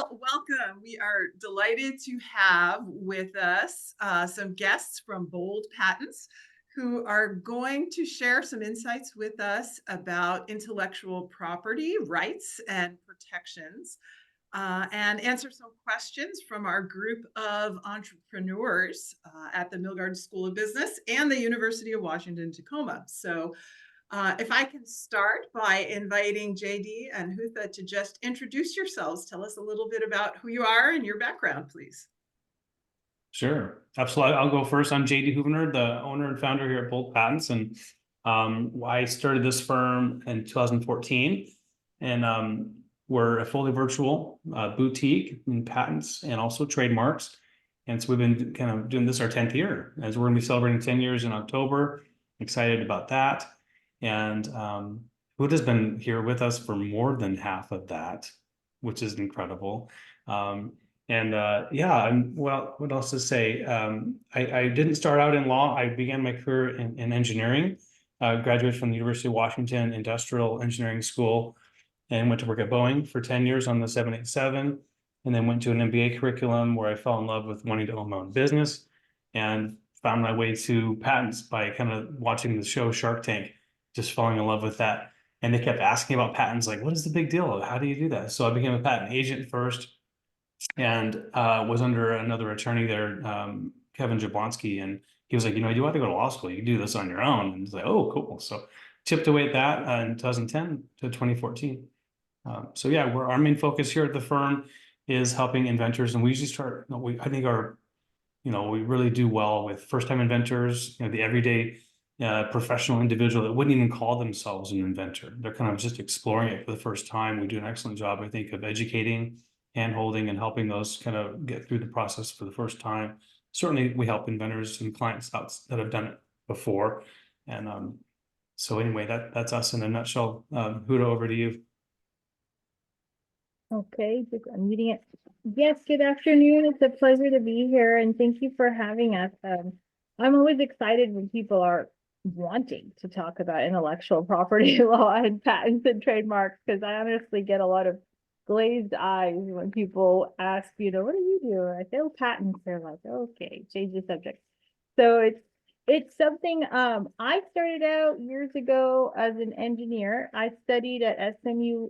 Well, welcome. We are delighted to have with us some guests from Bold Patents who are going to share some insights with us about intellectual property rights and protections and answer some questions from our group of entrepreneurs at the Milgard School of Business and the University of Washington, Tacoma. So if I can start by inviting JD and Hutha to just introduce yourselves, tell us a little bit about who you are and your background, please. Sure, absolutely. I'll go first. I'm JD Hoovener, the owner and founder here at Bolt Patents, and I started this firm in 2014, and we're a fully virtual boutique in patents and also trademarks. And so we've been kind of doing this our 10th year, as we're going to be celebrating 10 years in October. Excited about that. And Huda's been here with us for more than half of that, which is incredible. Well, what else to say? I didn't start out in law. I began my career in engineering. Graduated from the University of Washington Industrial Engineering School and went to work at Boeing for 10 years on the 787, and then went to an MBA curriculum where I fell in love with wanting to own my own business and found my way to patents by kind of watching the show Shark Tank, just falling in love with that. And they kept asking about patents, like, what is the big deal? How do you do that? So I became a patent agent first, and was under another attorney there, Kevin Jablonski, and he was like, you want to go to law school, you can do this on your own. And it's like, oh, cool. So chipped away at that in 2010 to 2014. So yeah, our main focus here at the firm is helping inventors, and we usually start, I think we really do well with first-time inventors, the everyday professional individual that wouldn't even call themselves an inventor. They're kind of just exploring it for the first time. We do an excellent job, I think, of educating, hand-holding, and helping those kind of get through the process for the first time. Certainly, we help inventors and clients out that have done it before. And so anyway, that's us in a nutshell. Huda, over to you. Okay, just unmuting it. Yes, good afternoon. It's a pleasure to be here, and thank you for having us. I'm always excited when people are wanting to talk about intellectual property law and patents and trademarks, because I honestly get a lot of glazed eyes when people ask, what do you do? I say, oh, patents. They're like, okay, change the subject. So it's something I started out years ago as an engineer. I studied at SMU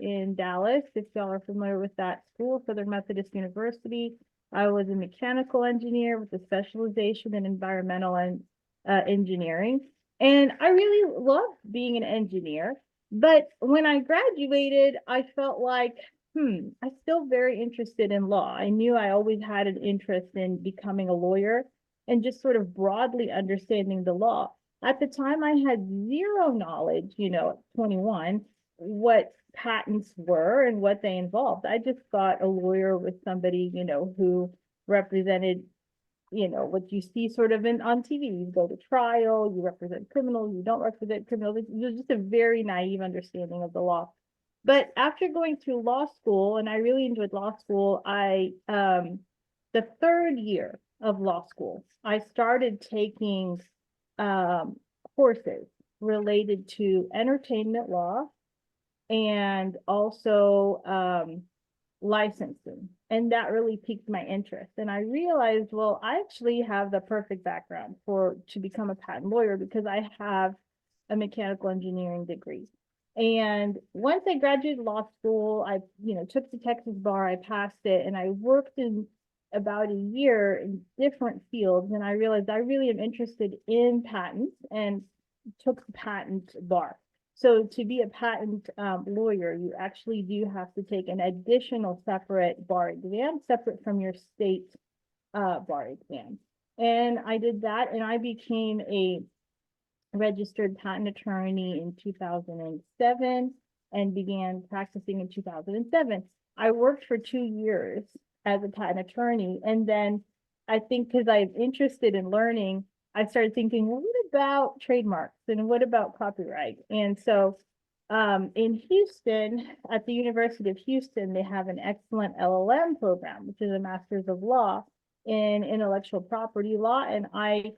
in Dallas, if y'all are familiar with that school, Southern Methodist University. I was a mechanical engineer with a specialization in environmental and engineering. And I really loved being an engineer. But when I graduated, I felt like, I'm still very interested in law. I knew I always had an interest in becoming a lawyer and just sort of broadly understanding the law. At the time, I had zero knowledge, at 21, what patents were and what they involved. I just thought a lawyer was somebody, who represented, what you see sort of on TV. You go to trial, you represent criminals, you don't represent criminals. It was just a very naive understanding of the law. But after going through law school, and I really enjoyed law school, the third year of law school, I started taking courses related to entertainment law and also licensing. And that really piqued my interest. And I realized, well, I actually have the perfect background to become a patent lawyer because I have a mechanical engineering degree. And once I graduated law school, I took the Texas bar, I passed it, and I worked in about a year in different fields. And I realized I really am interested in patents and took the patent bar. So to be a patent lawyer, you actually do have to take an additional separate bar exam, separate from your state bar exam. And I did that, and I became a registered patent attorney in 2007 and began practicing in 2007. I worked for 2 years as a patent attorney. And then I think because I'm interested in learning, I started thinking, well, what about trademarks and what about copyright? And so in Houston, at the University of Houston, they have an excellent LLM program, which is a Master's of Law in Intellectual Property Law. And I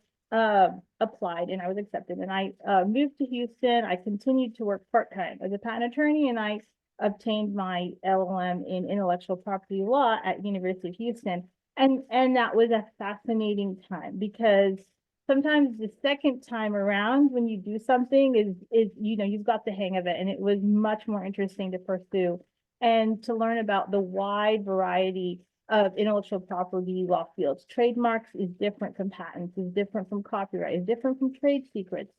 applied and I was accepted. And I moved to Houston. I continued to work part-time as a patent attorney, and I obtained my LLM in intellectual property law at University of Houston. And that was a fascinating time because sometimes the second time around when you do something is you've got the hang of it, and it was much more interesting to pursue and to learn about the wide variety of intellectual property law fields. Trademarks is different from patents, is different from copyright, is different from trade secrets.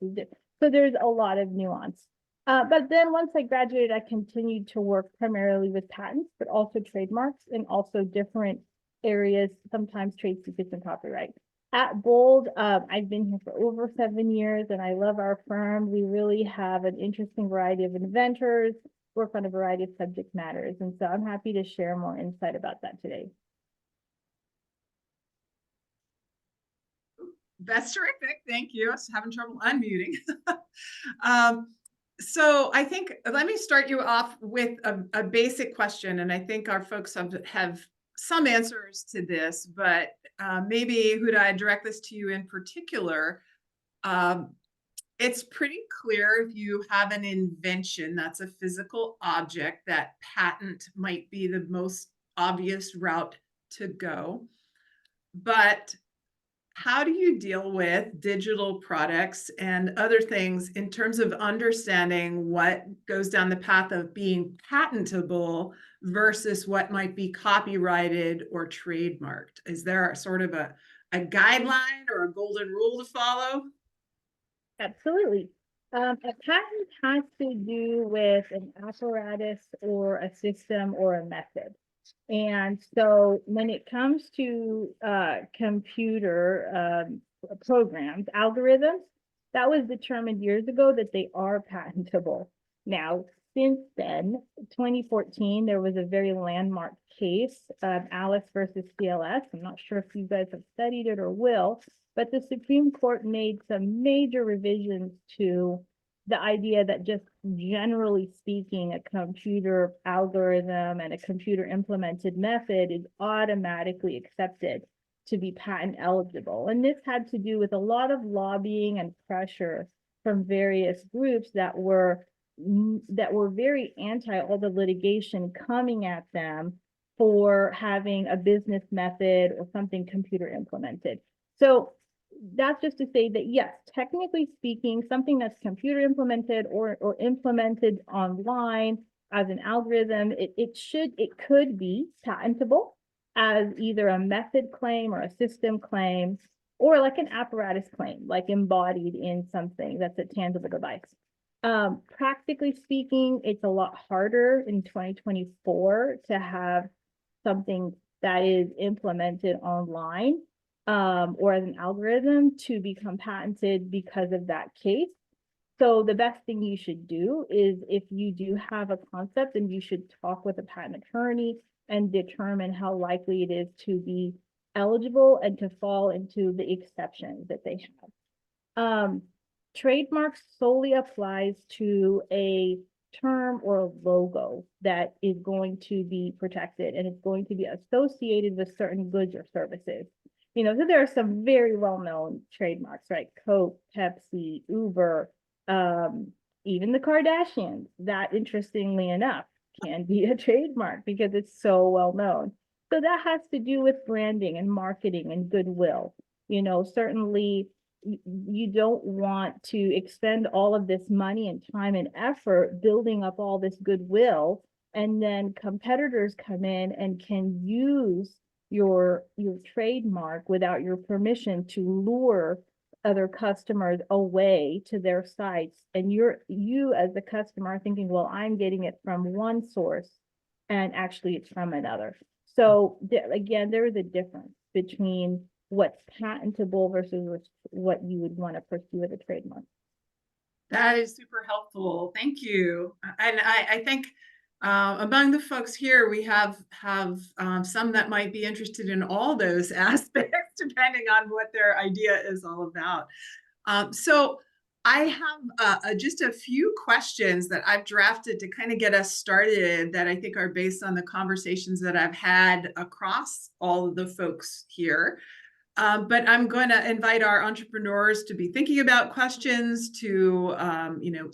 So there's a lot of nuance. But then once I graduated, I continued to work primarily with patents, but also trademarks and also different areas, sometimes trade secrets and copyright. At Bold, I've been here for over 7 years and I love our firm. We really have an interesting variety of inventors, work on a variety of subject matters. And so I'm happy to share more insight about that today. That's terrific. Thank you. I was having trouble unmuting. So I think, let me start you off with a basic question. And I think our folks have some answers to this, but maybe Huda, I direct this to you in particular. It's pretty clear if you have an invention that's a physical object, that patent might be the most obvious route to go. But how do you deal with digital products and other things in terms of understanding what goes down the path of being patentable versus what might be copyrighted or trademarked? Is there sort of a guideline or a golden rule to follow? Absolutely. A patent has to do with an apparatus or a system or a method. And so when it comes to computer programs, algorithms, that was determined years ago that they are patentable. Now, since then, 2014, there was a very landmark case, Alice versus CLS. I'm not sure if you guys have studied it or will, but the Supreme Court made some major revisions to the idea that just generally speaking, a computer algorithm and a computer implemented method is automatically accepted to be patent eligible. And this had to do with a lot of lobbying and pressure from various groups that were very anti all the litigation coming at them for having a business method or something computer implemented. So that's just to say that, yes, technically speaking, something that's computer implemented or implemented online as an algorithm, it could be patentable as either a method claim or a system claim, or like an apparatus claim, like embodied in something that's a tangible device. Practically speaking, it's a lot harder in 2024 to have something that is implemented online or as an algorithm to become patented because of that case. So the best thing you should do is, if you do have a concept, then you should talk with a patent attorney and determine how likely it is to be eligible and to fall into the exceptions that they have. Trademarks solely applies to a term or a logo that is going to be protected, and it's going to be associated with certain goods or services. So there are some very well-known trademarks, right? Coke, Pepsi, Uber, even the Kardashians, that interestingly enough can be a trademark because it's so well known. So that has to do with branding and marketing and goodwill. Certainly you don't want to expend all of this money and time and effort building up all this goodwill, and then competitors come in and can use your trademark without your permission to lure other customers away to their sites, and you as the customer are thinking, well, I'm getting it from one source and actually it's from another. So again, there is a difference between what's patentable versus what you would want to pursue as a trademark. That is super helpful. Thank you. And I think among the folks here, we have some that might be interested in all those aspects, depending on what their idea is all about. So I have just a few questions that I've drafted to kind of get us started that I think are based on the conversations that I've had across all of the folks here. But I'm going to invite our entrepreneurs to be thinking about questions, to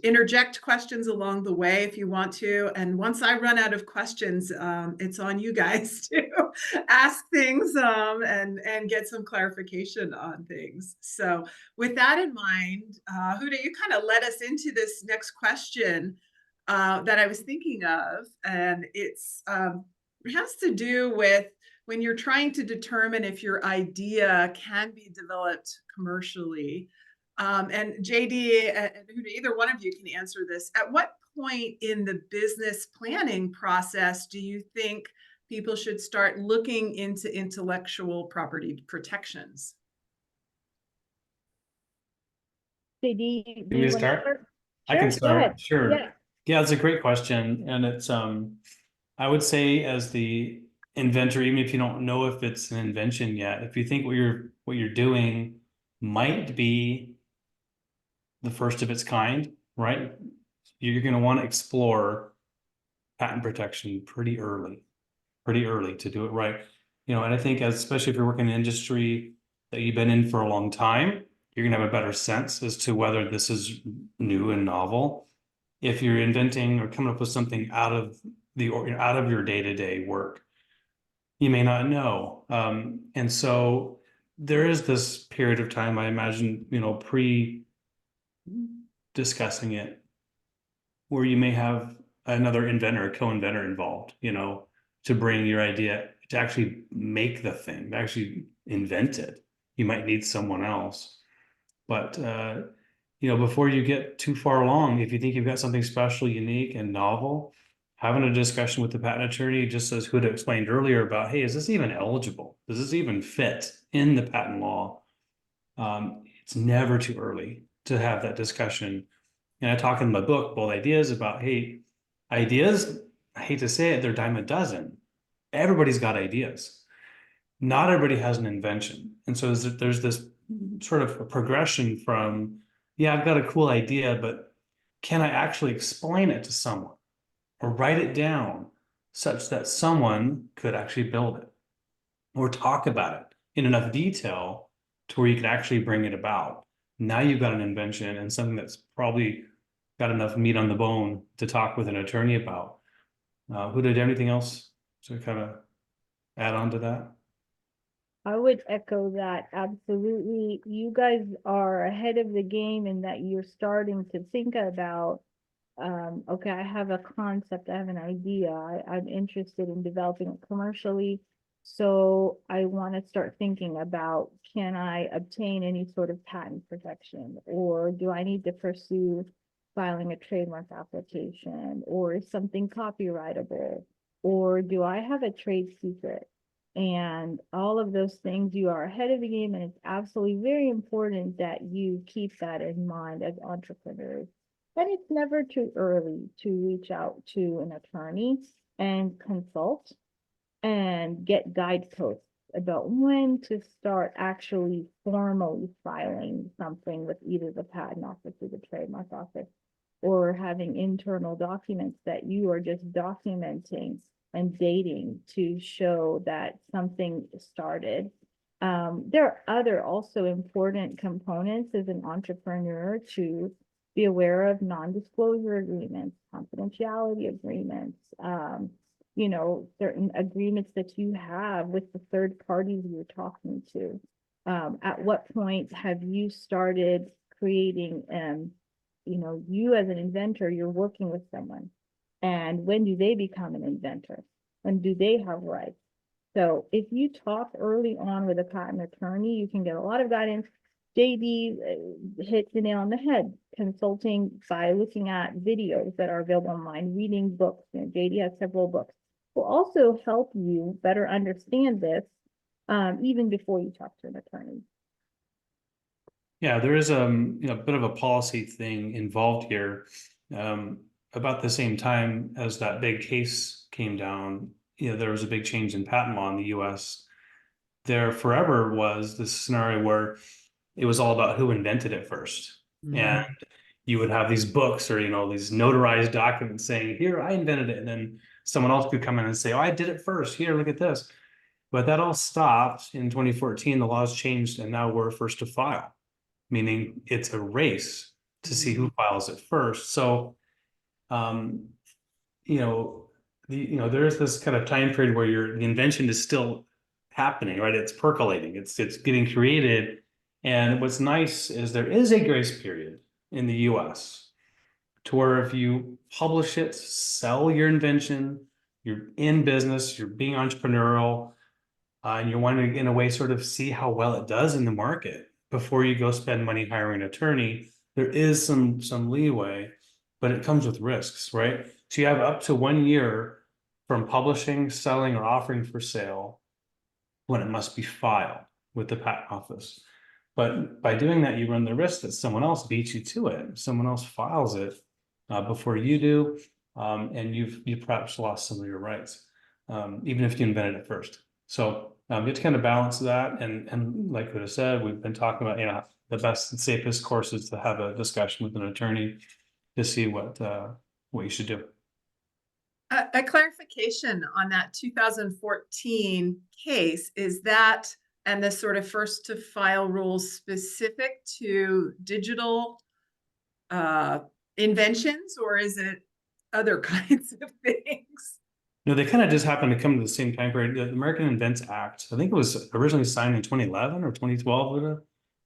interject questions along the way if you want to. And once I run out of questions, it's on you guys to ask things and get some clarification on things. So with that in mind, Huda, you kind of led us into this next question that I was thinking of, and it has to do with when you're trying to determine if your idea can be developed commercially. And JD and Huda, either one of you can answer this. At what point in the business planning process do you think people should start looking into intellectual property protections? JD, do Can you we want to start? start? I can Sure, go ahead. start. Sure. Yeah. Yeah, it's a great question. And it's I would say as the inventor, even if you don't know if it's an invention yet, if you think what you're doing might be the first of its kind, right? You're going to want to explore patent protection pretty early to do it right. And I think especially if you're working in an industry that you've been in for a long time, you're going to have a better sense as to whether this is new and novel. If you're inventing or coming up with something out of your day-to-day work, you may not know. And so there is this period of time, I imagine, pre-discussing it, where you may have another inventor, a co-inventor involved, to bring your idea to actually make the thing, to actually invent it. You might need someone else. But before you get too far along, if you think you've got something special, unique, and novel, having a discussion with the patent attorney, just as Huda explained earlier about, hey, is this even eligible? Does this even fit in the patent law? It's never too early to have that discussion. And I talk in my book, Bold Ideas, about, hey, ideas, I hate to say it, they're a dime a dozen. Everybody's got ideas. Not everybody has an invention. And so there's this sort of a progression from, yeah, I've got a cool idea, but can I actually explain it to someone or write it down such that someone could actually build it or talk about it in enough detail to where you can actually bring it about? Now you've got an invention and something that's probably got enough meat on the bone to talk with an attorney about. Who did anything else to kind of add on to that? I would echo that. Absolutely. You guys are ahead of the game in that you're starting to think about, okay, I have a concept, I have an idea, I'm interested in developing it commercially. So I want to start thinking about, can I obtain any sort of patent protection, or do I need to pursue filing a trademark application, or is something copyrightable, or do I have a trade secret? And all of those things, you are ahead of the game, and it's absolutely very important that you keep that in mind as entrepreneurs. And it's never too early to reach out to an attorney and consult and get guideposts about when to start actually formally filing something with either the patent office or the trademark office, or having internal documents that you are just documenting and dating to show that something started. There are other also important components as an entrepreneur to be aware of: non-disclosure agreements, confidentiality agreements, certain agreements that you have with the third parties you're talking to. At what point have you started creating, you as an inventor, you're working with someone, and when do they become an inventor? When do they have rights? So if you talk early on with a patent attorney, you can get a lot of guidance. JD hit the nail on the head. Consulting by looking at videos that are available online, reading books. JD has several books. Will also help you better understand this, even before you talk to an attorney. Yeah, there is a bit of a policy thing involved here. About the same time as that big case came down, there was a big change in patent law in the US. There forever was this scenario where it was all about who invented it first. And you would have these books or, these notarized documents saying, here, I invented it. And then someone else could come in and say, oh, I did it first. Here, look at this. But that all stopped in 2014. The laws changed, and now we're first to file, meaning it's a race to see who files it first. So, you know, there's this kind of time period where the invention is still happening, right? It's percolating, it's getting created. And what's nice is there is a grace period in the US to where if you publish it, sell your invention, you're in business, you're being entrepreneurial, and you want to, in a way, sort of see how well it does in the market before you go spend money hiring an attorney. There is some leeway, but it comes with risks, right? So you have up to 1 year from publishing, selling, or offering for sale when it must be filed with the patent office. But by doing that, you run the risk that someone else beats you to it. Someone else files it before you do, and you've perhaps lost some of your rights, even if you invented it first. So you have to kind of balance that, and like what I said, we've been talking about, the best and safest course is to have a discussion with an attorney to see what you should do. A clarification on that 2014 case, is that, and the sort of first to file rules specific to digital inventions, or is it other kinds of things? No, they kind of just happen to come to the same time period. The American Invents Act, I think it was originally signed in 2011 or 2012,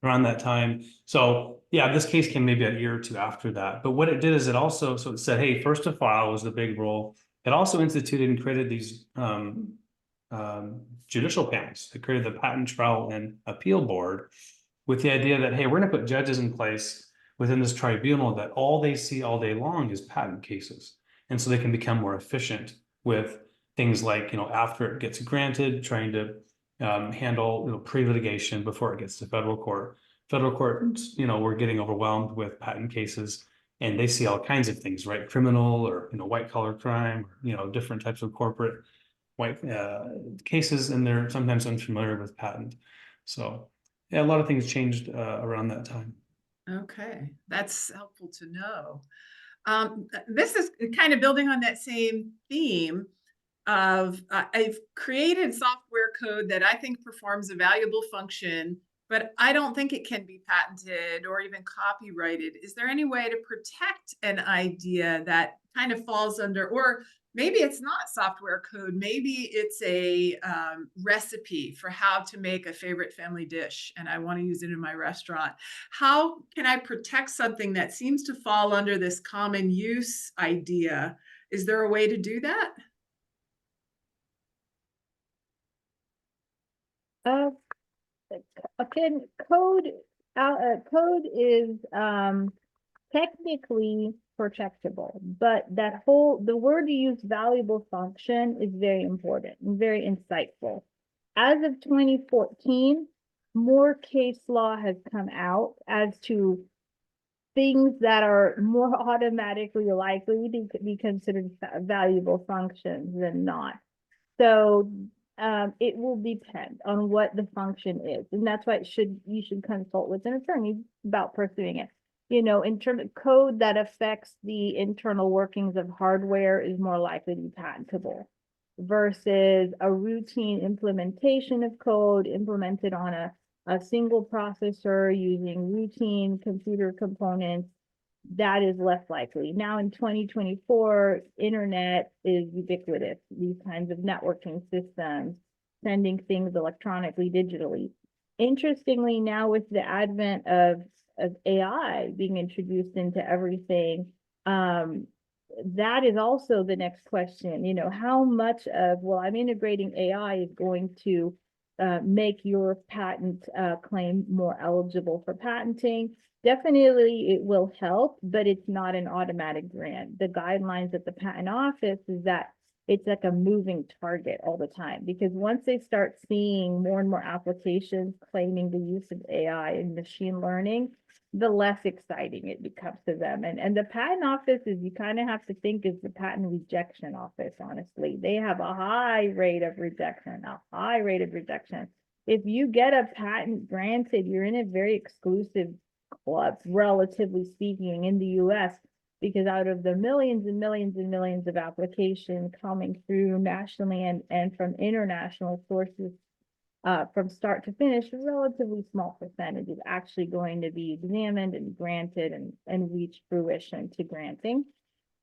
around that time. So yeah, this case came maybe a year or two after that. But what it did is so it said, hey, first to file was the big rule. It also instituted and created these judicial panels. It created the Patent Trial and Appeal Board with the idea that, hey, we're going to put judges in place within this tribunal that all they see all day long is patent cases. And so they can become more efficient with things like, after it gets granted, trying to handle, pre-litigation before it gets to federal court. Federal court, we're getting overwhelmed with patent cases, and they see all kinds of things, right? Criminal or, white collar crime, or, different types of corporate white cases, and they're sometimes unfamiliar with patent. So yeah, a lot of things changed around that time. Okay, that's helpful to know. This is kind of building on that same theme of I've created software code that I think performs a valuable function, but I don't think it can be patented or even copyrighted. Is there any way to protect an idea that kind of falls under, or maybe it's not software code, maybe it's a recipe for how to make a favorite family dish, and I want to use it in my restaurant. How can I protect something that seems to fall under this common use idea? Is there a way to do that? Again, code is technically protectable, but the word you use, valuable function, is very important and very insightful. As of 2014, more case law has come out as to things that are more automatically likely to be considered valuable functions than not. So it will depend on what the function is, and that's why you should consult with an attorney about pursuing it. In terms of code that affects the internal workings of hardware is more likely to be patentable versus a routine implementation of code implemented on a single processor using routine computer components. That is less likely. Now in 2024, internet is ubiquitous. These kinds of networking systems, sending things electronically, digitally. Interestingly, now with the advent of AI being introduced into everything, that is also the next question. How much of, well, I'm integrating AI is going to make your patent claim more eligible for patenting. Definitely it will help, but it's not an automatic grant. The guidelines at the patent office is that it's like a moving target all the time, because once they start seeing more and more applications claiming the use of AI and machine learning, the less exciting it becomes to them. And the patent office is, you kind of have to think, is the patent rejection office, honestly. They have a high rate of rejection. If you get a patent granted, you're in a very exclusive club, relatively speaking, in the US. because out of the millions and millions and millions of applications coming through nationally and from international sources, from start to finish, a relatively small percentage is actually going to be examined and granted and reach fruition to granting.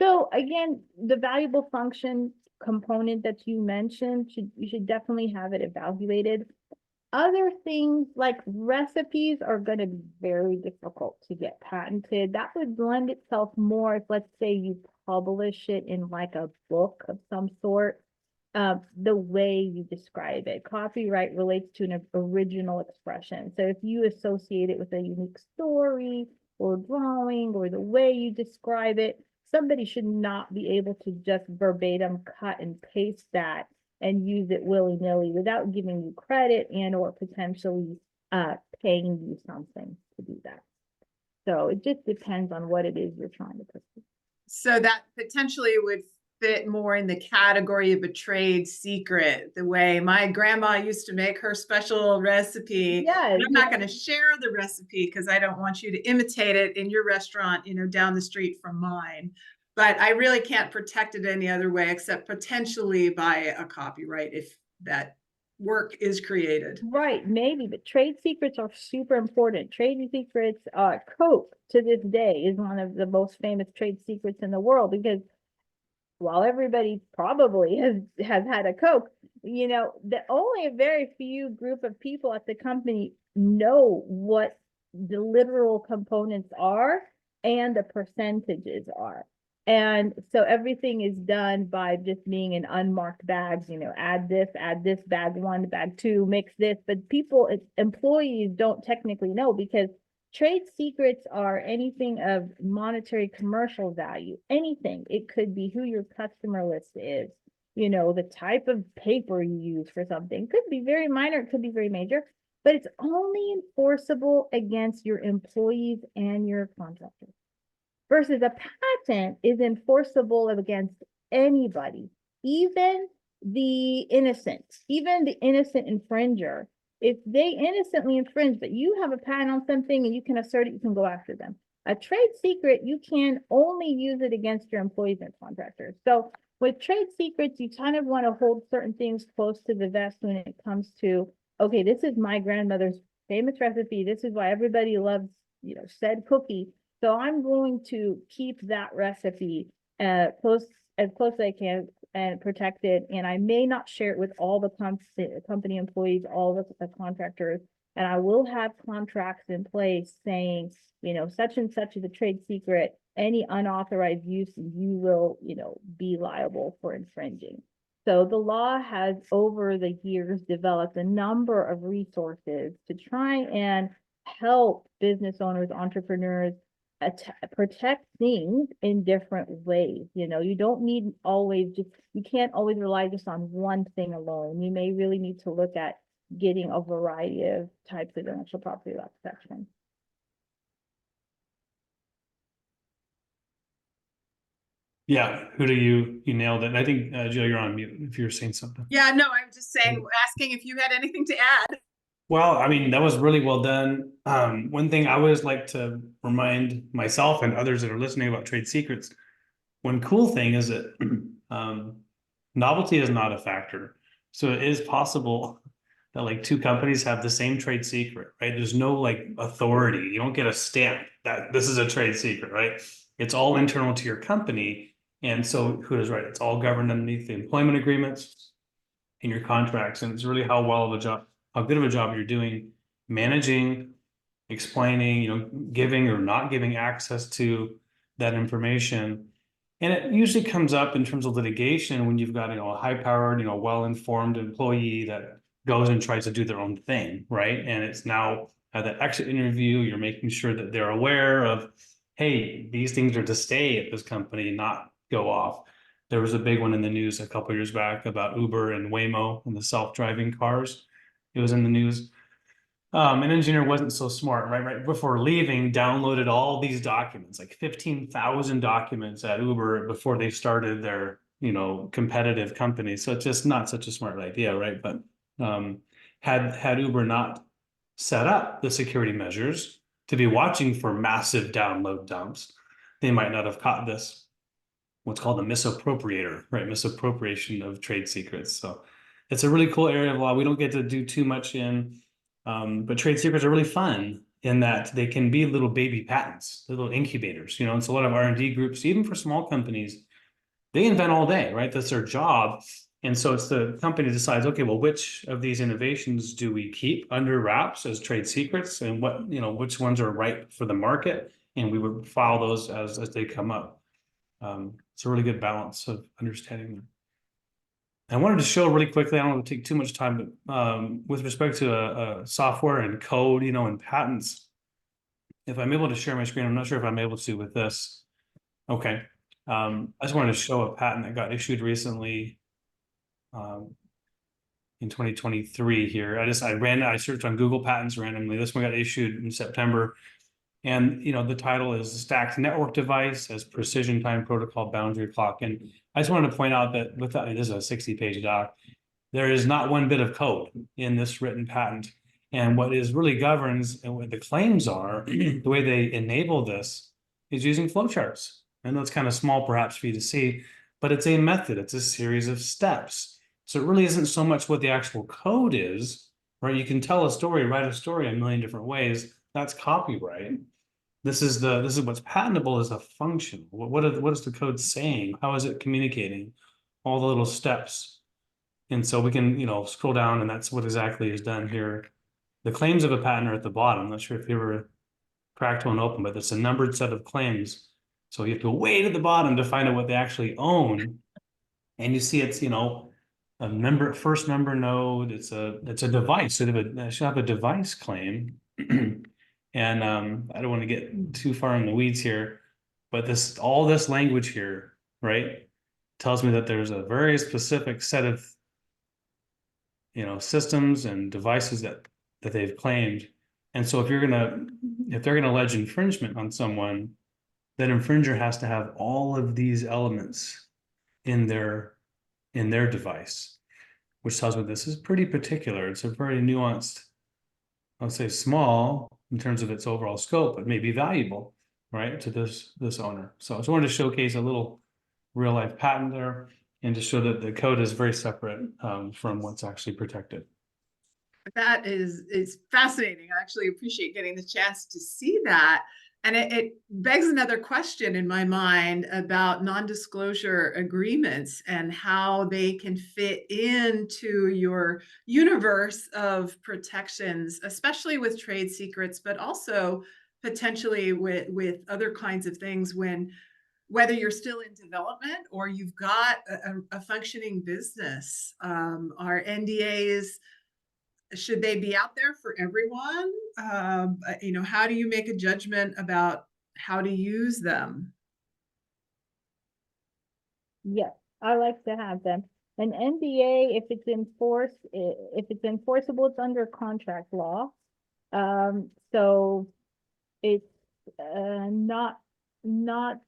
So again, the valuable function component that you mentioned, you should definitely have it evaluated. Other things like recipes are going to be very difficult to get patented. That would lend itself more if, let's say, you publish it in like a book of some sort, the way you describe it. Copyright relates to an original expression. So if you associate it with a unique story or drawing or the way you describe it, somebody should not be able to just verbatim cut and paste that and use it willy-nilly without giving you credit and or potentially paying you something to do that. So it just depends on what it is you're trying to pursue. So that potentially would fit more in the category of a trade secret, the way my grandma used to make her special recipe. Yes, I'm not going to share the recipe because I don't want you to imitate it in your restaurant, down the street from mine. But I really can't protect it any other way except potentially by a copyright if that work is created. right, maybe, but trade secrets are super important. Trade secrets, Coke to this day is one of the most famous trade secrets in the world because while everybody probably has had a Coke, that only a very few group of people at the company know what the literal components are and the percentages are. And so everything is done by just being in unmarked bags, add this, bag 1, bag 2, mix this, but employees don't technically know because trade secrets are anything of monetary commercial value, anything. It could be who your customer list is, the type of paper you use for something. Could be very minor, it could be very major, but it's only enforceable against your employees and your contractors. Versus a patent is enforceable against anybody, even the innocent infringer. If they innocently infringe, but you have a patent on something and you can assert it, you can go after them. A trade secret, you can only use it against your employees and contractors. So with trade secrets, you kind of want to hold certain things close to the vest when it comes to, okay, this is my grandmother's famous recipe. This is why everybody loves, said cookie. So I'm going to keep that recipe as close as I can and protect it. And I may not share it with all the company employees, all the contractors. And I will have contracts in place saying, such and such is a trade secret. Any unauthorized use, you will, be liable for infringing. So the law has over the years developed a number of resources to try and help business owners, entrepreneurs, protect things in different ways. You don't need you can't always rely just on one thing alone. You may really need to look at getting a variety of types of intellectual property law protection. Yeah, who do you nailed it. And I think Jill, you're on mute if you're saying something. Yeah, no, I'm just saying, asking if you had anything to add. Well, I mean, that was really well done. One thing I always like to remind myself and others that are listening about trade secrets, one cool thing is that novelty is not a factor. So it is possible that like two companies have the same trade secret, right? There's no like authority. You don't get a stamp that this is a trade secret, right? It's all internal to your company. And so who is right? It's all governed underneath the employment agreements and your contracts. And it's really how good of a job you're doing managing, explaining, giving or not giving access to that information. And it usually comes up in terms of litigation when you've got, a high-powered, well-informed employee that goes and tries to do their own thing, right? And it's now at that exit interview, you're making sure that they're aware of, hey, these things are to stay at this company, not go off. There was a big one in the news a couple of years back about Uber and Waymo and the self-driving cars. It was in the news. An engineer wasn't so smart, right before leaving, downloaded all these documents, like 15,000 documents at Uber before they started their, competitive company. So it's just not such a smart idea, right? But had Uber not set up the security measures to be watching for massive download dumps, they might not have caught this, what's called a misappropriator, right? Misappropriation of trade secrets. So it's a really cool area of law. We don't get to do too much in, but trade secrets are really fun in that they can be little baby patents, little incubators, you know. It's a lot of R&D groups, even for small companies, they invent all day, right? That's their job. And so it's the company decides, okay, well, which of these innovations do we keep under wraps as trade secrets, and what, you know, which ones are right for the market? And we would file those as they come up. It's a really good balance of understanding them. I wanted to show really quickly, I don't want to take too much time, but with respect to a software and code, you know, and patents, if I'm able to share my screen, I'm not sure if I'm able to with this. Okay. I just wanted to show a patent that got issued recently in 2023 here. I searched on Google Patents randomly. This one got issued in September. And, you know, the title is Stacked Network Device as Precision Time Protocol Boundary Clock. And I just wanted to point out that this is a 60-page doc. There is not one bit of code in this written patent. And what is really governs and what the claims are, the way they enable this is using flowcharts. I know it's kind of small perhaps for you to see, but it's a method. It's a series of steps. So it really isn't so much what the actual code is, right? You can tell a story, write a story a million different ways. That's copyright. This is what's patentable is a function. What is the code saying? How is it communicating? All the little steps. And so we can, you know, scroll down, and that's what exactly is done here. The claims of a patent are at the bottom. I'm not sure if you ever cracked one open, but it's a numbered set of claims. So you have to go way to the bottom to find out what they actually own. And you see it's, you know, a first member node. It's a device. So they should have a device claim. And I don't want to get too far in the weeds here, but all this language here, right, tells me that there's a very specific set of, you know, systems and devices that they've claimed. And so if they're gonna allege infringement on someone, that infringer has to have all of these elements in their device, which tells me this is pretty particular. It's a very nuanced, I'll say small in terms of its overall scope, but maybe valuable, right, to this owner. So I just wanted to showcase a little real life patent there and to show that the code is very separate from what's actually protected. That is fascinating. I actually appreciate getting the chance to see that. And it begs another question in my mind about non-disclosure agreements and how they can fit into your universe of protections, especially with trade secrets, but also potentially with other kinds of things whether you're still in development or you've got a functioning business. Our NDAs, should they be out there for everyone? You know, how do you make a judgment about how to use them? Yes, I like to have them. An NDA, if it's enforceable, it's under contract law. So it's not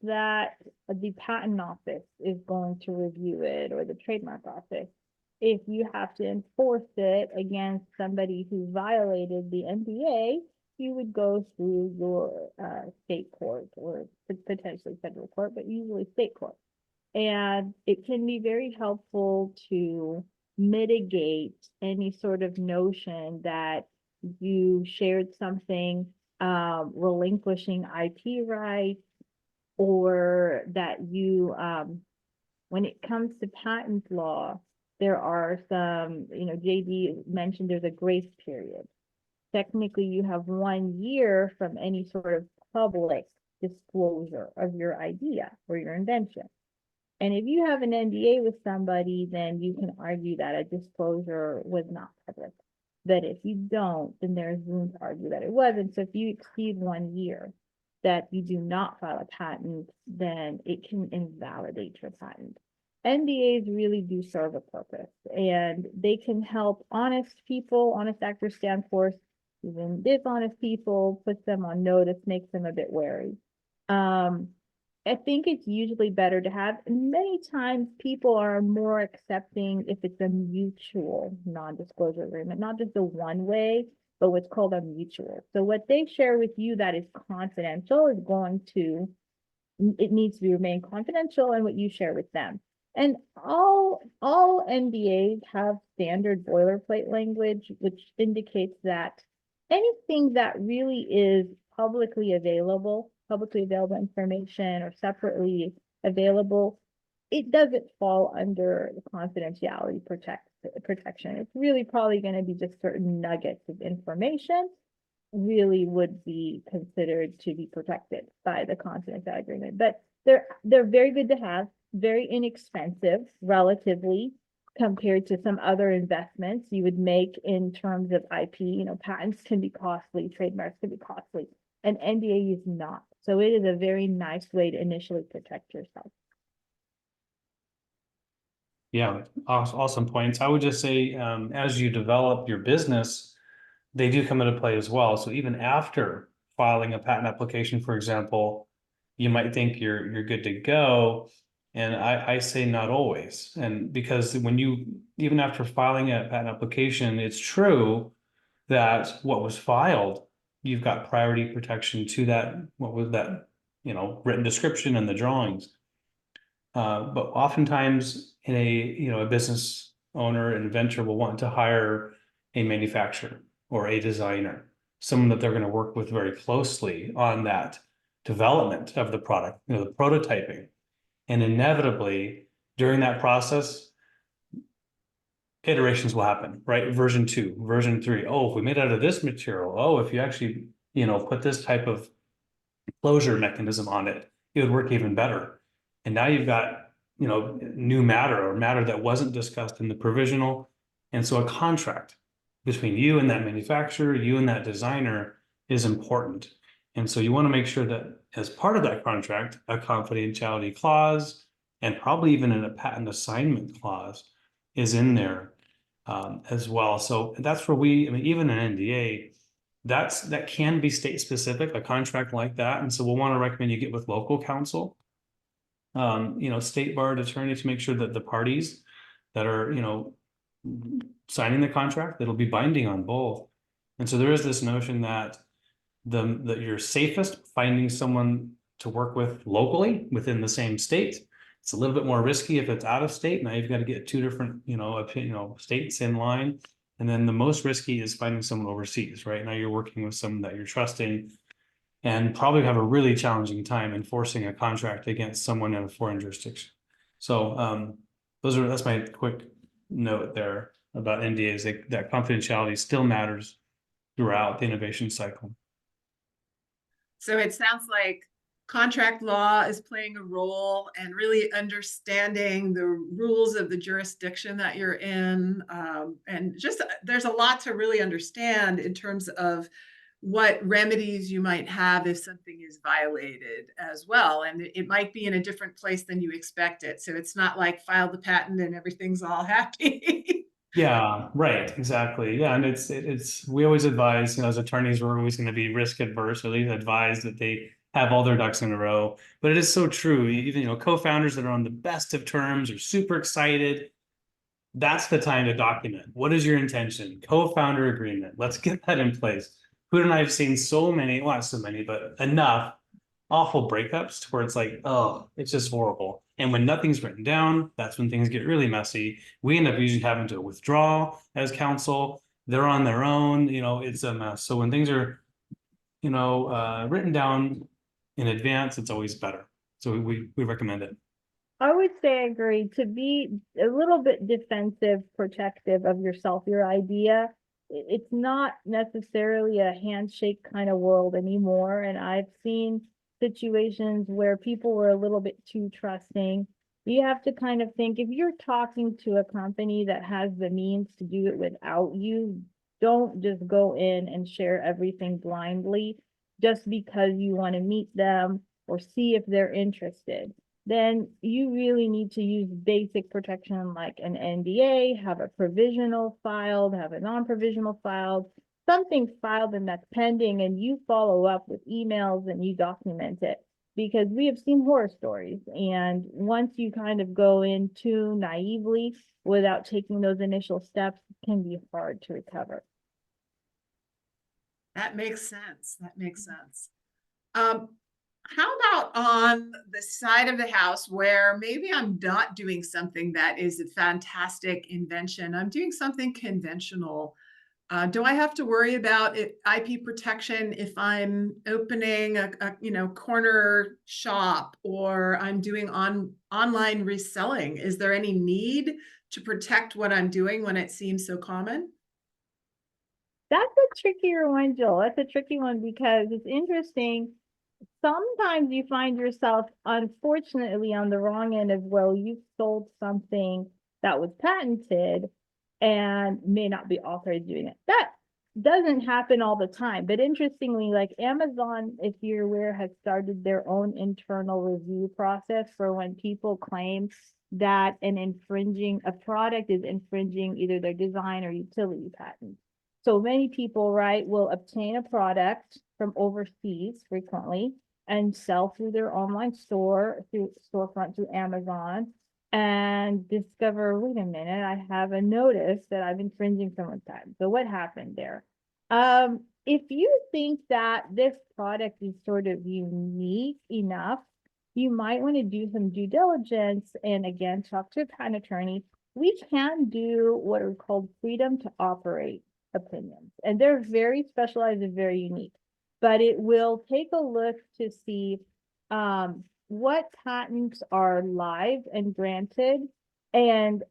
that the patent office is going to review it or the trademark office. If you have to enforce it against somebody who violated the NDA, you would go through your state court or potentially federal court, but usually state court. And it can be very helpful to mitigate any sort of notion that you shared something relinquishing IP rights, or that you, when it comes to patent law, there are some, you know, JD mentioned there's a grace period. Technically, you have 1 year from any sort of public disclosure of your idea or your invention. And if you have an NDA with somebody, then you can argue that a disclosure was not public. But if you don't, then there's room to argue that it wasn't. So if you exceed 1 year that you do not file a patent, then it can invalidate your patent. NDAs really do serve a purpose, and they can help honest people. Honest actors stand forth. Even dishonest people, puts them on notice, makes them a bit wary. I think it's usually better to have, and many times people are more accepting if it's a mutual non-disclosure agreement, not just a one-way, but what's called a mutual. So what they share with you that is confidential is going to it needs to be remain confidential and what you share with them. And all NDAs have standard boilerplate language, which indicates that anything that really is publicly available information or separately available, it doesn't fall under the confidentiality protection. It's really probably going to be just certain nuggets of information really would be considered to be protected by the confidentiality agreement. But they're very good to have, very inexpensive relatively compared to some other investments you would make in terms of IP. You know, patents can be costly, trademarks can be costly, and NDA is not. So it is a very nice way to initially protect yourself. Yeah, awesome points. I would just say, as you develop your business, they do come into play as well. So even after filing a patent application, for example, you might think you're good to go. And I say not always. And because even after filing a patent application, it's true that what was filed, you've got priority protection to that, what was that, written description and the drawings. But oftentimes in a business owner, inventor will want to hire a manufacturer or a designer, someone that they're going to work with very closely on that development of the product, the prototyping. And inevitably during that process, iterations will happen, right? Version 2, version 3. Oh, if we made it out of this material, oh, if you actually, put this type of closure mechanism on it, it would work even better. And now you've got, new matter or matter that wasn't discussed in the provisional. And so a contract between you and that manufacturer, you and that designer is important. And so you want to make sure that as part of that contract, a confidentiality clause and probably even a patent assignment clause is in there as well. So that's where even an NDA, that can be state specific, a contract like that. And so we'll want to recommend you get with local counsel, state barred attorney, to make sure that the parties that are, signing the contract, that'll be binding on both. And so there is this notion that that you're safest finding someone to work with locally within the same state. It's a little bit more risky if it's out of state. Now you've got to get two different, states in line. And then the most risky is finding someone overseas, right? Now you're working with someone that you're trusting and probably have a really challenging time enforcing a contract against someone in a foreign jurisdiction. So that's my quick note there about NDAs, that confidentiality still matters throughout the innovation cycle. So it sounds like contract law is playing a role, and really understanding the rules of the jurisdiction that you're in. And just there's a lot to really understand in terms of what remedies you might have if something is violated as well. And it might be in a different place than you expect it. So it's not like file the patent and everything's all happy. Yeah, right, exactly. Yeah, and it's we always advise, as attorneys, we're always going to be risk adverse, or at least advise that they have all their ducks in a row. But it is so true. Even co-founders that are on the best of terms are super excited. That's the time to document. What is your intention? Co-founder agreement. Let's get that in place. Hoot and I have seen so many, well, not so many, but enough awful breakups to where it's like, oh, it's just horrible. And when nothing's written down, that's when things get really messy. We end up usually having to withdraw as counsel. They're on their own, it's a mess. So when things are, written down in advance, it's always better. So we recommend it. I would say I agree. To be a little bit defensive, protective of yourself, your idea, it's not necessarily a handshake kind of world anymore. And I've seen situations where people were a little bit too trusting. You have to kind of think, if you're talking to a company that has the means to do it without you, don't just go in and share everything blindly just because you want to meet them or see if they're interested. Then you really need to use basic protection like an NDA, have a provisional filed, have a non-provisional filed, something filed and that's pending, and you follow up with emails and you document it. Because we have seen horror stories, and once you kind of go in too naively without taking those initial steps, it can be hard to recover. That makes sense. That makes sense. how about on the side of the house where maybe I'm not doing something that is a fantastic invention? I'm doing something conventional. Do I have to worry about IP protection if I'm opening a corner shop, or I'm doing online reselling? Is there any need to protect what I'm doing when it seems so common? That's a trickier one, Joel. That's a tricky one because it's interesting. Sometimes you find yourself, unfortunately, on the wrong end of, well, you sold something that was patented and may not be authorized doing it. That doesn't happen all the time. But interestingly, like Amazon, if you're aware, has started their own internal review process for when people claim that a product is infringing either their design or utility patent. So many people, right, will obtain a product from overseas frequently and sell through their online store, through storefront, through Amazon, and discover, wait a minute, I have a notice that I'm infringing someone's patent. So what happened there? If you think that this product is sort of unique enough, you might want to do some due diligence and again, talk to a patent attorney. We can do what are called freedom to operate opinions, and they're very specialized and very unique, but it will take a look to see what patents are live and granted and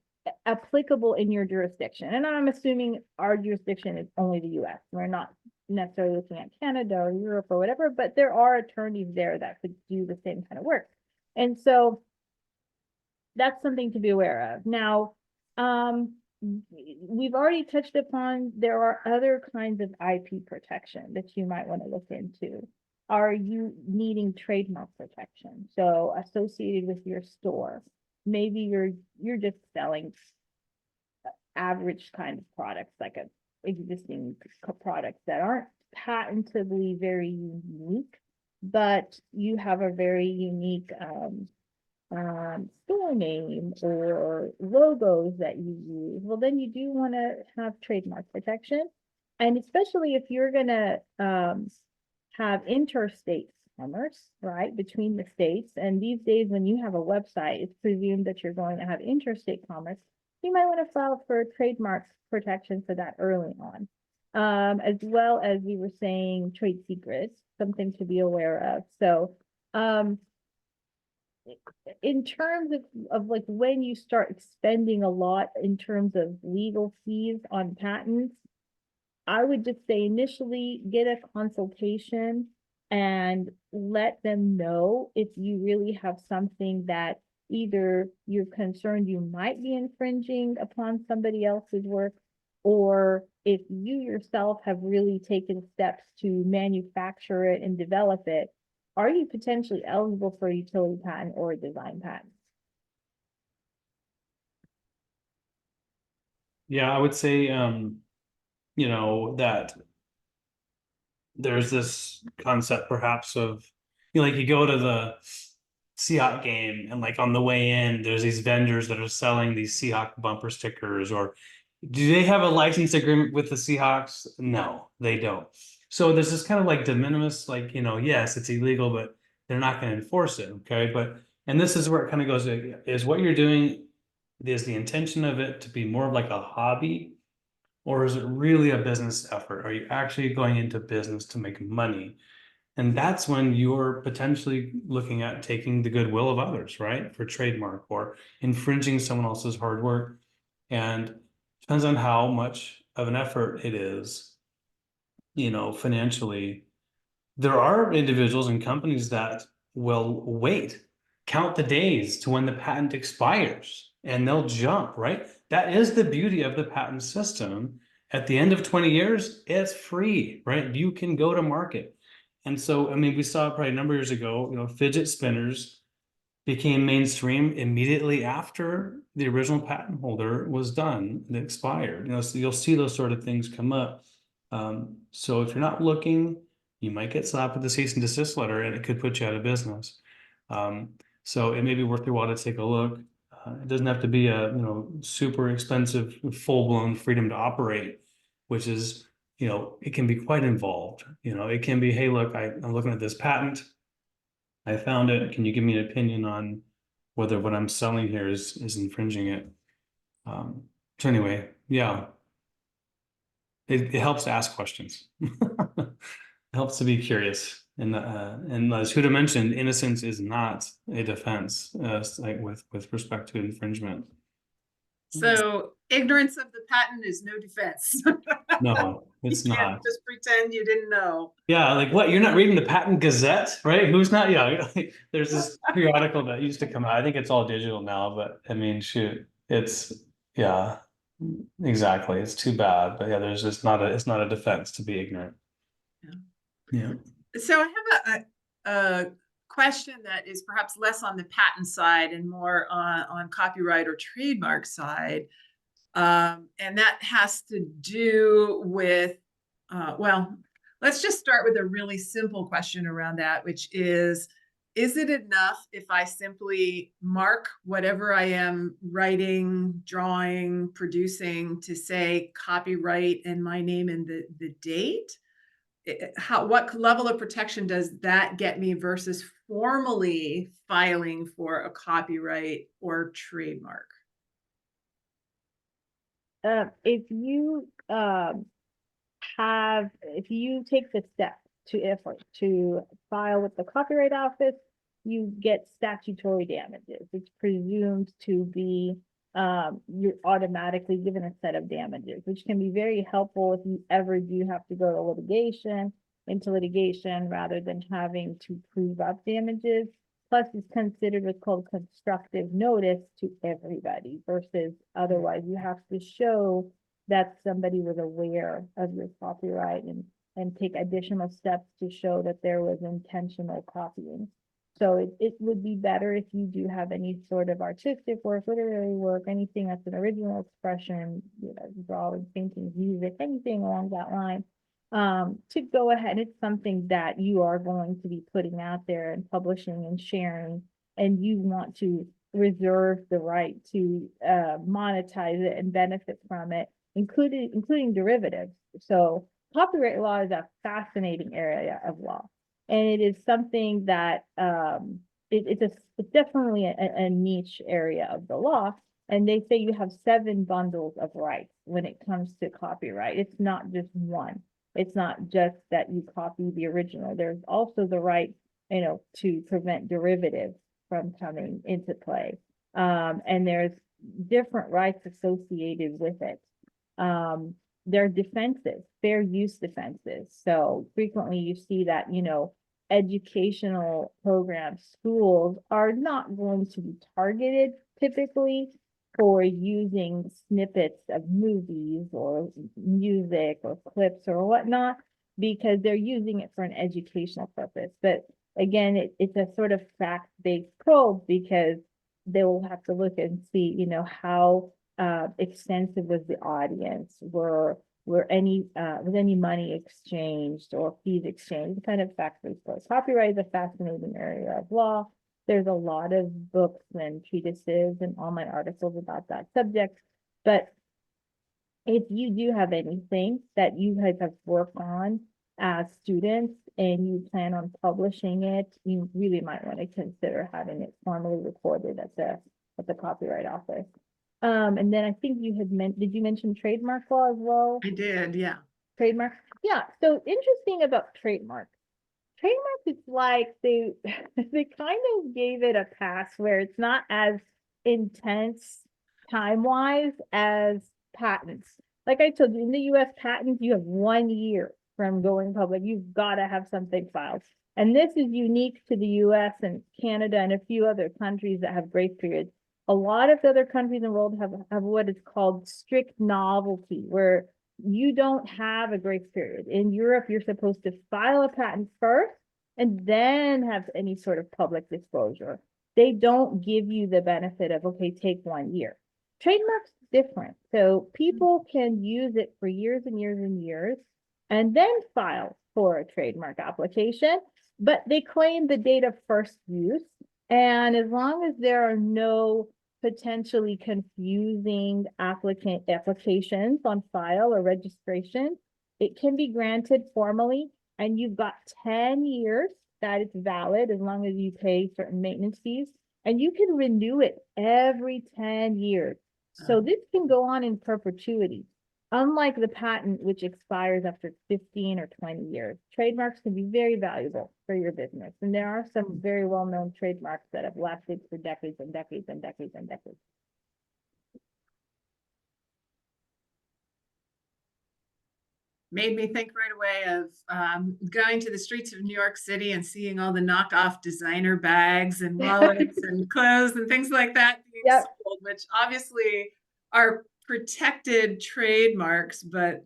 applicable in your jurisdiction. And I'm assuming our jurisdiction is only the US. We're not necessarily looking at Canada or Europe or whatever, but there are attorneys there that could do the same kind of work. And so that's something to be aware of. Now, we've already touched upon, there are other kinds of IP protection that you might want to look into. Are you needing trademark protection? So associated with your store, maybe you're just selling average kind of products, like a existing products that aren't patentably very unique, but you have a very unique store name or logos that you use. Well, then you do want to have trademark protection. And especially if you're going to have interstate commerce, right, between the states. And these days, when you have a website, it's presumed that you're going to have interstate commerce. You might want to file for trademark protection for that early on. As well as we were saying, trade secrets, something to be aware of. So, in terms of like when you start spending a lot in terms of legal fees on patents, I would just say initially get a consultation and let them know if you really have something that either you're concerned you might be infringing upon somebody else's work, or if you yourself have really taken steps to manufacture it and develop it, are you potentially eligible for a utility patent or a design patent? Yeah, I would say, that there's this concept perhaps of, like you go to the Seahawk game and like on the way in, there's these vendors that are selling these Seahawk bumper stickers, or do they have a license agreement with the Seahawks? No, they don't. So there's this kind of like de minimis, like, yes, it's illegal, but they're not going to enforce it. Okay. And this is where it kind of goes, is what you're doing, is the intention of it to be more of like a hobby, or is it really a business effort? Are you actually going into business to make money? And that's when you're potentially looking at taking the goodwill of others, right? For trademark or infringing someone else's hard work. And depends on how much of an effort it is, financially. There are individuals and companies that will wait, count the days to when the patent expires, and they'll jump, right? That is the beauty of the patent system. At the end of 20 years, it's free, right? You can go to market. And so, I mean, we saw probably a number of years ago, fidget spinners became mainstream immediately after the original patent holder was done and expired. So you'll see those sort of things come up. So if you're not looking, you might get slapped with a cease and desist letter, and it could put you out of business. So it may be worth your while to take a look. It doesn't have to be a super expensive, full-blown freedom to operate, which is it can be quite involved. It can be, hey, look, I'm looking at this patent. I found it. Can you give me an opinion on whether what I'm selling here is infringing it? So anyway, yeah, it helps to ask questions. It helps to be curious. And as Huda mentioned, innocence is not a defense, like with respect to infringement. So ignorance of the patent is no defense. No, You it's can't not. just pretend you didn't know. Yeah, like what? You're not reading the Patent Gazette, right? Who's not? Yeah, there's this periodical that used to come out. I think it's all digital now, but I mean, shoot, yeah, exactly. It's too bad, but yeah, there's just not it's not a defense to be ignorant. Yeah. So I have a question that is perhaps less on the patent side and more on copyright or trademark side. And that has to do with, well, let's just start with a really simple question around that, which is it enough if I simply mark whatever I am writing, drawing, producing to say copyright and my name and the date? What level of protection does that get me versus formally filing for a copyright or trademark? If you take the step to file with the Copyright Office, you get statutory damages. It's presumed to be you're automatically given a set of damages, which can be very helpful if you ever do have to go to litigation rather than having to prove up damages. Plus, it's considered what's called constructive notice to everybody versus otherwise you have to show that somebody was aware of your copyright and take additional steps to show that there was intentional copying. So it would be better if you do have any sort of artistic work, literary work, anything that's an original expression, drawing, painting, music, anything along that line, to go ahead. It's something that you are going to be putting out there and publishing and sharing, and you want to reserve the right to monetize it and benefit from it, including derivatives. So copyright law is a fascinating area of law. And it is something that it's definitely a niche area of the law. And they say you have 7 bundles of rights when it comes to copyright. It's not just one. It's not just that you copy the original. There's also the right, to prevent derivatives from coming into play. And there's different rights associated with it. There are defenses, fair use defenses. So frequently you see that, educational programs, schools are not going to be targeted typically for using snippets of movies or music or clips or whatnot, because they're using it for an educational purpose. But again, it's a sort of fact-based probe because they will have to look and see, how extensive was the audience, was any money exchanged or fees exchanged, kind of fact-based. Copyright is a fascinating area of law. There's a lot of books and treatises and online articles about that subject. But if you do have anything that you guys have worked on as students and you plan on publishing it, you really might want to consider having it formally recorded at the Copyright Office. And then I think did you mention trademark law as well? I did, yeah. Trademark. Yeah. So interesting about trademark. Trademark is like they kind of gave it a pass where it's not as intense time-wise as patents. Like I told you, in the US patents, you have 1 year from going public. You've got to have something filed. And this is unique to the US and Canada and a few other countries that have grace periods. A lot of the other countries in the world have what is called strict novelty, where you don't have a grace period. In Europe, you're supposed to file a patent first and then have any sort of public disclosure. They don't give you the benefit of, okay, take 1 year. Trademark's different. So people can use it for years and years and years and then file for a trademark application, but they claim the date of first use. And as long as there are no potentially confusing applications on file or registration, it can be granted formally, and you've got 10 years that it's valid as long as you pay certain maintenance fees. And you can renew it every 10 years. So this can go on in perpetuity. Unlike the patent, which expires after 15 or 20 years, trademarks can be very valuable for your business. And there are some very well-known trademarks that have lasted for decades and decades and decades and decades. Made me think right away of going to the streets of New York City and seeing all the knockoff designer bags and wallets and clothes and things like that being Yep. sold, which obviously are protected trademarks, but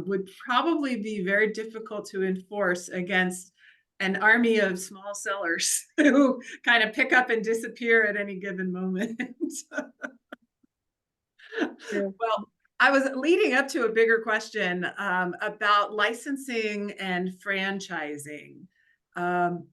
would probably be very difficult to enforce against an army of small sellers who kind of pick up and disappear at any given moment. True. Well, I was leading up to a bigger question about licensing and franchising. And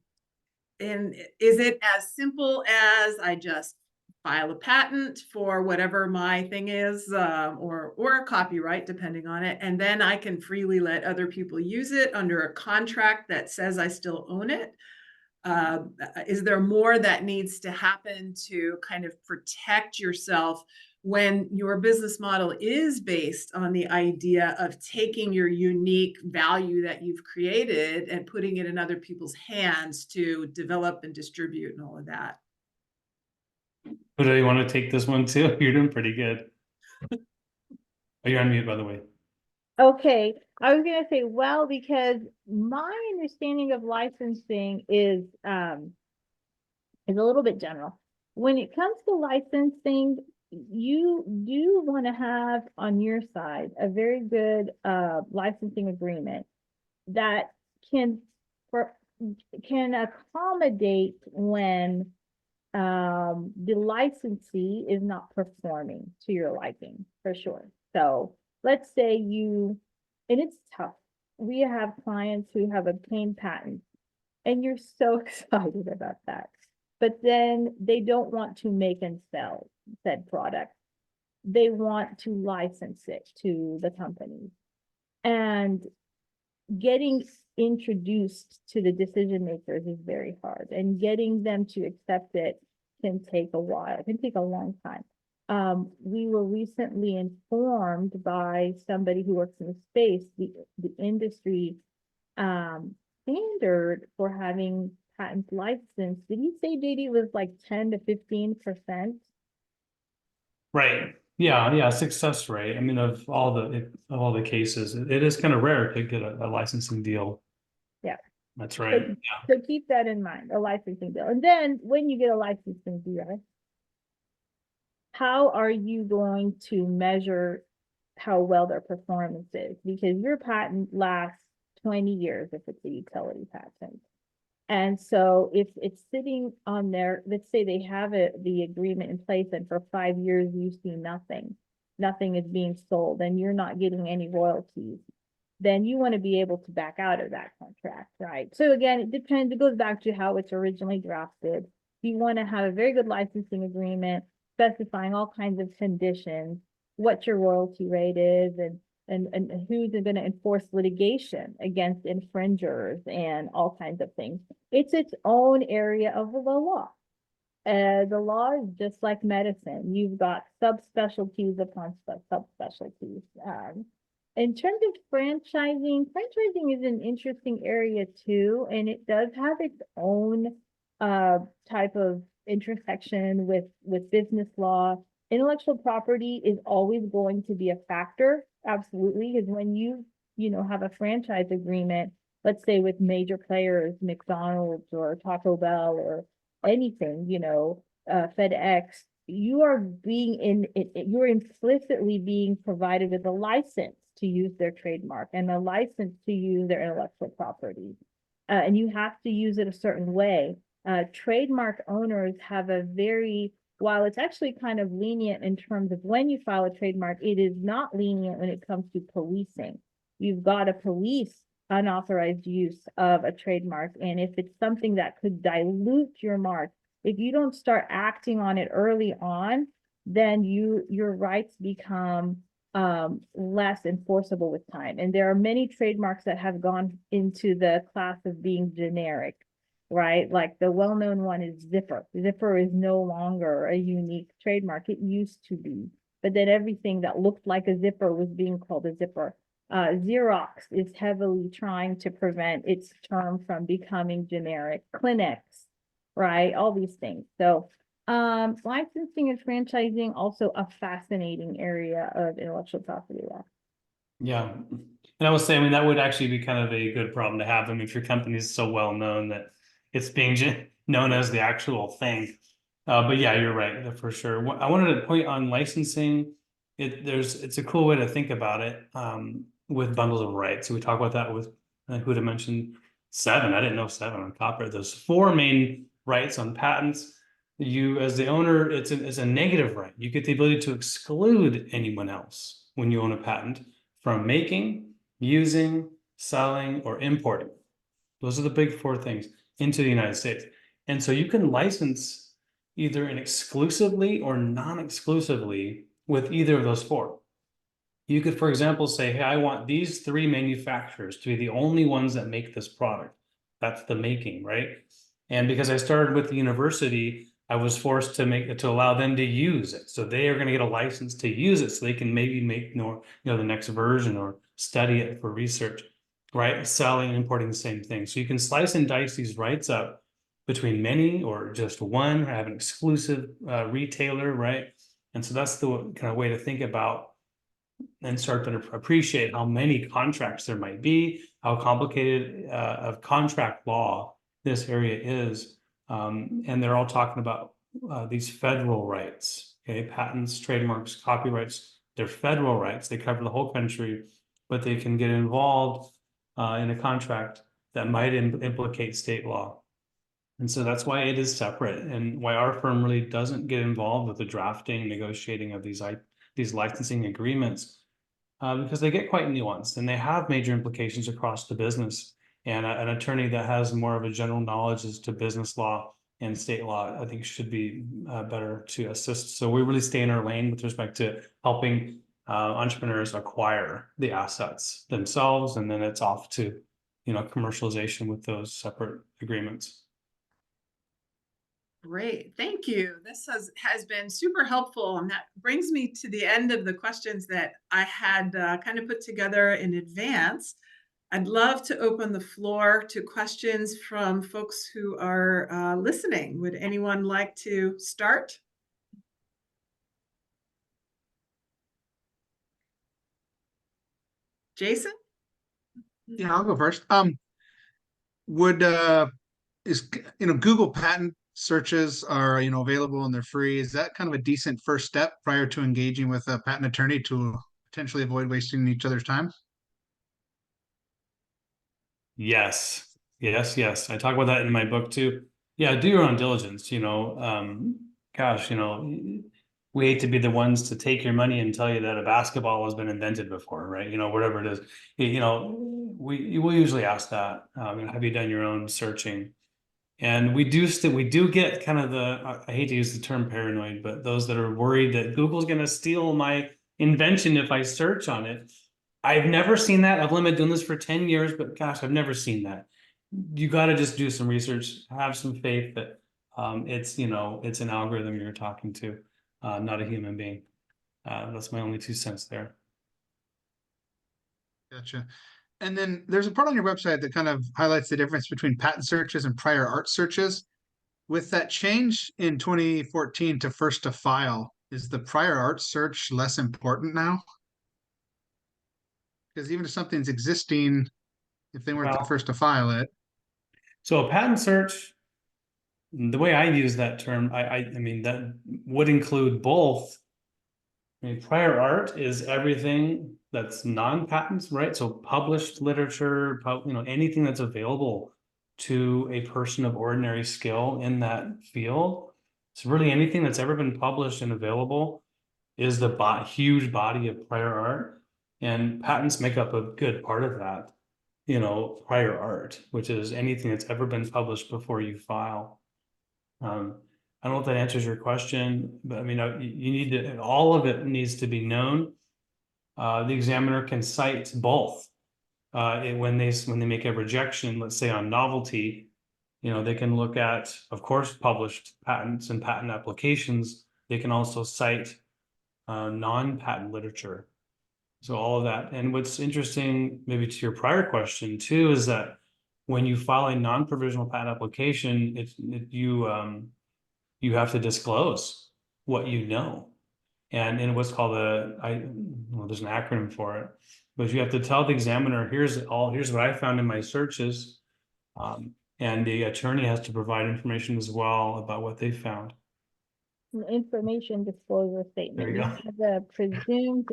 is it as simple as I just file a patent for whatever my thing is, or a copyright, depending on it, and then I can freely let other people use it under a contract that says I still own it? Is there more that needs to happen to kind of protect yourself when your business model is based on the idea of taking your unique value that you've created and putting it in other people's hands to develop and distribute and all of that? Who do you want to take this one too? You're doing pretty good. Oh, you're on mute, by the way. Okay, I was gonna say, well, because my understanding of licensing is a little bit general. When it comes to licensing, you do want to have on your side a very good licensing agreement that can accommodate when the licensee is not performing to your liking, for sure. So let's say and it's tough. We have clients who have obtained patents, and you're so excited about that. But then they don't want to make and sell said product. They want to license it to the company. And getting introduced to the decision makers is very hard. And getting them to accept it can take a while. It can take a long time. We were recently informed by somebody who works in the space, the industry standard for having patent license. Did you say, JD, was like 10 to 15%? Right. Yeah. Success rate. I mean, of all the cases, it is kind of rare to get a licensing deal. Yeah. That's right. So keep that in mind, a licensing deal. And then when you get a licensing deal, how are you going to measure how well their performance is? Because your patent lasts 20 years if it's a utility patent. And so if it's sitting on there, let's say they have the agreement in place and for 5 years you see nothing is being sold and you're not getting any royalties, then you want to be able to back out of that contract, right? So again, it depends. It goes back to how it's originally drafted. You want to have a very good licensing agreement specifying all kinds of conditions, what your royalty rate is, and who's going to enforce litigation against infringers and all kinds of things. It's its own area of the law. The law is just like medicine. You've got subspecialties upon subspecialties. In terms of franchising is an interesting area too, and it does have its own type of intersection with business law. Intellectual property is always going to be a factor, absolutely, because when you have a franchise agreement, let's say with major players, McDonald's or Taco Bell or anything, FedEx, you're implicitly being provided with a license to use their trademark and a license to use their intellectual property. And you have to use it a certain way. Trademark owners have while it's actually kind of lenient in terms of when you file a trademark, it is not lenient when it comes to policing. You've got to police unauthorized use of a trademark. And if it's something that could dilute your mark, if you don't start acting on it early on, then your rights become less enforceable with time. And there are many trademarks that have gone into the class of being generic. right? Like the well-known one is Zipper. Zipper is no longer a unique trademark. It used to be, but then everything that looked like a zipper was being called a zipper. Xerox is heavily trying to prevent its term from becoming generic. Kleenex, right? All these things. So licensing and franchising, also a fascinating area of intellectual property law. Yeah. And I will say, I mean, that would actually be kind of a good problem to have. I mean, if your company is so well known that it's being known as the actual thing. But yeah, you're right, for sure. I wanted to point on licensing. It's a cool way to think about it with bundles of rights. So we talk about that with, who'd have mentioned 7. I didn't know 7 on copyright. There's 4 main rights on patents. You, as the owner, it's a negative right. You get the ability to exclude anyone else when you own a patent from making, using, selling, or importing. Those are the big 4 things into the United States. And so you can license either an exclusively or non-exclusively with either of those 4. You could, for example, say, hey, I want these 3 manufacturers to be the only ones that make this product. That's the making, right? And because I started with the university, I was forced to allow them to use it. So they are going to get a license to use it so they can maybe make more, the next version or study it for research, right? Selling and importing the same thing. So you can slice and dice these rights up between many or just one, or have an exclusive retailer, right? And so that's the kind of way to think about and start to appreciate how many contracts there might be, how complicated of contract law this area is. And they're all talking about these federal rights, okay? Patents, trademarks, copyrights, they're federal rights. They cover the whole country, but they can get involved in a contract that might implicate state law. And so that's why it is separate, and why our firm really doesn't get involved with the drafting, negotiating of these licensing agreements, because they get quite nuanced and they have major implications across the business. And an attorney that has more of a general knowledge as to business law and state law, I think, should be better to assist. So we really stay in our lane with respect to helping entrepreneurs acquire the assets themselves, and then it's off to commercialization with those separate agreements. Great, thank you. This has been super helpful, and that brings me to the end of the questions that I had kind of put together in advance. I'd love to open the floor to questions from folks who are listening. Would anyone like to start? Jason? Yeah, I'll go first. Would is Google patent searches are available and they're free. Is that kind of a decent first step prior to engaging with a patent attorney to potentially avoid wasting each other's time? Yes, yes, yes. I talk about that in my book too. Yeah, do your own diligence. Gosh, we hate to be the ones to take your money and tell you that a basketball has been invented before, right? Whatever it is. We usually ask that. Have you done your own searching? And we do get kind of I hate to use the term paranoid, but those that are worried that Google's going to steal my invention if I search on it. I've never seen that. I've only been doing this for 10 years, but gosh, I've never seen that. You got to just do some research, have some faith that it's an algorithm you're talking to, not a human being. That's my only 2 cents there. Gotcha. And then there's a part on your website that kind of highlights the difference between patent searches and prior art searches. With that change in 2014 to first to file, is the prior art search less important now? Because even if something's existing, if they weren't the first to file it. So a patent search, the way I use that term, I mean, that would include both. I mean, prior art is everything that's non-patents, right? So published literature, anything that's available to a person of ordinary skill in that field. So really anything that's ever been published and available is the huge body of prior art, and patents make up a good part of that. Prior art, which is anything that's ever been published before you file. I don't know if that answers your question, but I mean, you need to, all of it needs to be known. The examiner can cite both when they make a rejection, let's say on novelty. They can look at, of course, published patents and patent applications. They can also cite non-patent literature. So all of that. And what's interesting, maybe to your prior question too, is that when you file a non-provisional patent application, you have to disclose what you know. And in what's called there's an acronym for it, but you have to tell the examiner, here's what I found in my searches. And the attorney has to provide information as well about what they found. Information disclosure statement. There you You go. have the presumed,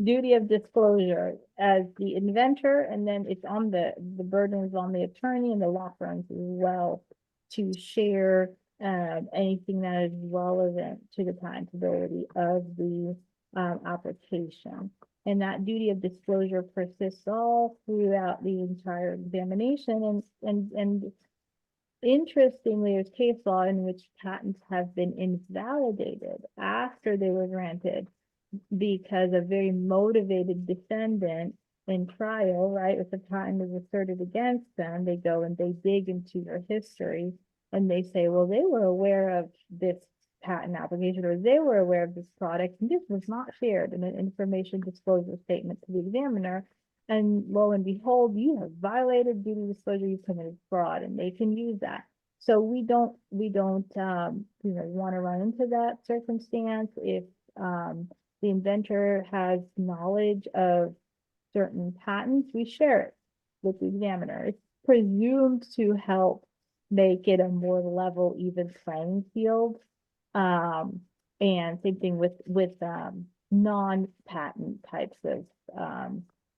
duty of disclosure as the inventor, and then it's on the burden is on the attorney and the law firms as well to share anything that is relevant to the patentability of the application. And that duty of disclosure persists all throughout the entire examination, and interestingly, there's case law in which patents have been invalidated after they were granted because a very motivated defendant in trial, right, if the patent is asserted against them, they go and they dig into their history and they say, well, they were aware of this patent application, or they were aware of this product, and this was not shared in an information disclosure statement to the examiner. And lo and behold, you have violated duty of disclosure, you've committed fraud, and they can use that. So we don't want to run into that circumstance. If the inventor has knowledge of certain patents, we share it with the examiner. It's presumed to help make it a more level, even playing field. And same thing with non-patent types of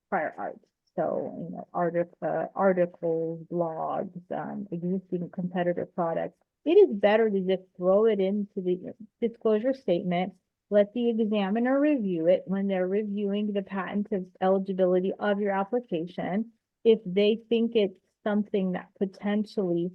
prior art. So, articles, blogs, existing competitor products. It is better to just throw it into the disclosure statement, let the examiner review it when they're reviewing the patent eligibility of your application. If they think it's something that potentially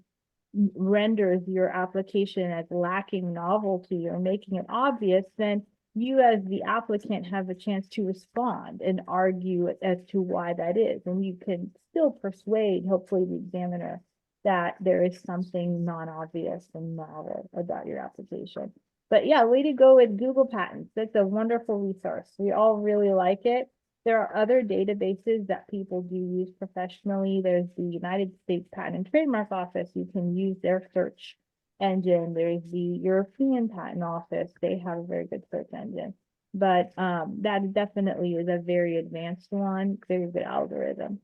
renders your application as lacking novelty or making it obvious, then you as the applicant have a chance to respond and argue as to why that is. And you can still persuade, hopefully, the examiner that there is something non-obvious and novel about your application. But yeah, way to go with Google Patents. That's a wonderful resource. We all really like it. There are other databases that people do use professionally. There's the United States Patent and Trademark Office. You can use their search engine. There's the European Patent Office. They have a very good search engine. But that definitely is a very advanced one, very good algorithm.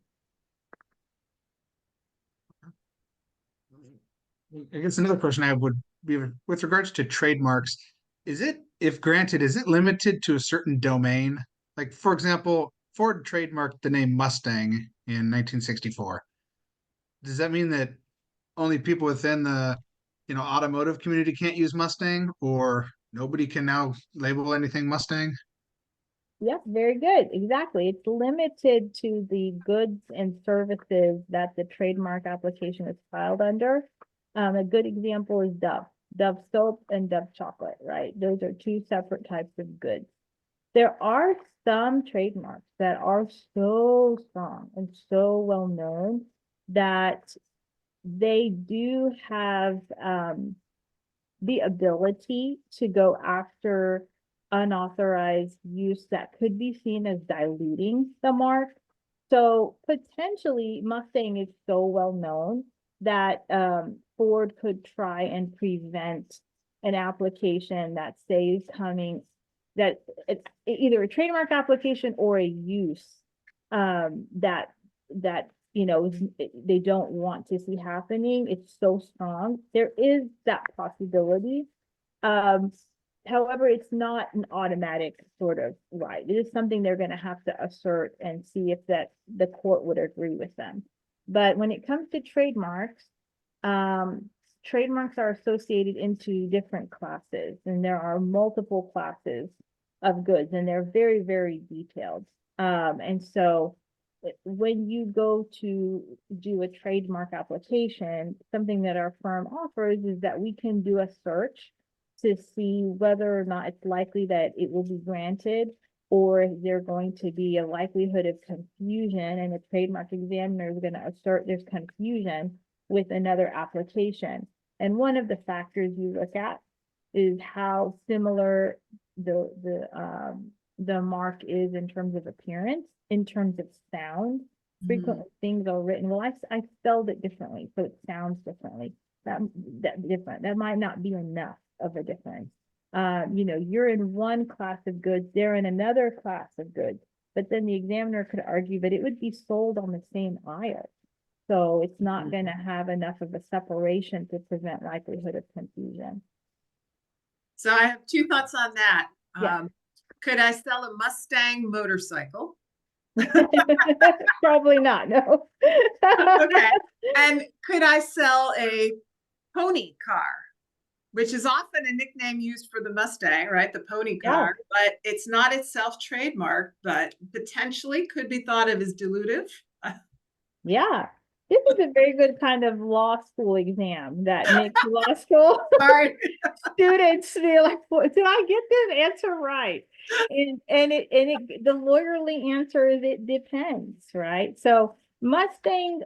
I guess another question I would be with regards to trademarks, is it, if granted, is it limited to a certain domain? Like, for example, Ford trademarked the name Mustang in 1964. Does that mean that only people within the, automotive community can't use Mustang, or nobody can now label anything Mustang? Yep, very good. Exactly. It's limited to the goods and services that the trademark application is filed under. A good example is Dove soap and Dove chocolate, right? Those are two separate types of goods. There are some trademarks that are so strong and so well known that they do have the ability to go after unauthorized use that could be seen as diluting the mark. So potentially Mustang is so well known that Ford could try and prevent an application that says coming, that it's either a trademark application or a use that they don't want to see happening. It's so strong. There is that possibility. However, it's not an automatic sort of right. It is something they're going to have to assert and see if that the court would agree with them. But when it comes to trademarks, trademarks are associated into different classes, and there are multiple classes of goods, and they're very, very detailed. And so when you go to do a trademark application, something that our firm offers is that we can do a search to see whether or not it's likely that it will be granted, or is there going to be a likelihood of confusion, and the trademark examiner is going to assert there's confusion. with another application. And one of the factors you look at is how similar the mark is in terms of appearance, in terms of sound. Frequently things are written, well, I spelled it differently, so it sounds differently. That different. That might not be enough of a difference. You know, you're in one class of goods, they're in another class of goods, but then the examiner could argue that it would be sold on the same aisle. So it's not going to have enough of a separation to prevent likelihood of confusion. So I have two thoughts on that. Yeah. Could I sell a Mustang motorcycle? Probably not, no. Okay. And could I sell a pony car, which is often a nickname used for the Mustang, right? The pony car, but it's not itself trademarked, but potentially could be thought of as dilutive. Yeah. This is a very good kind of law school exam that makes law school Sorry. students be like, well, did I get this answer right? And the lawyerly answer is it depends, right? So Mustang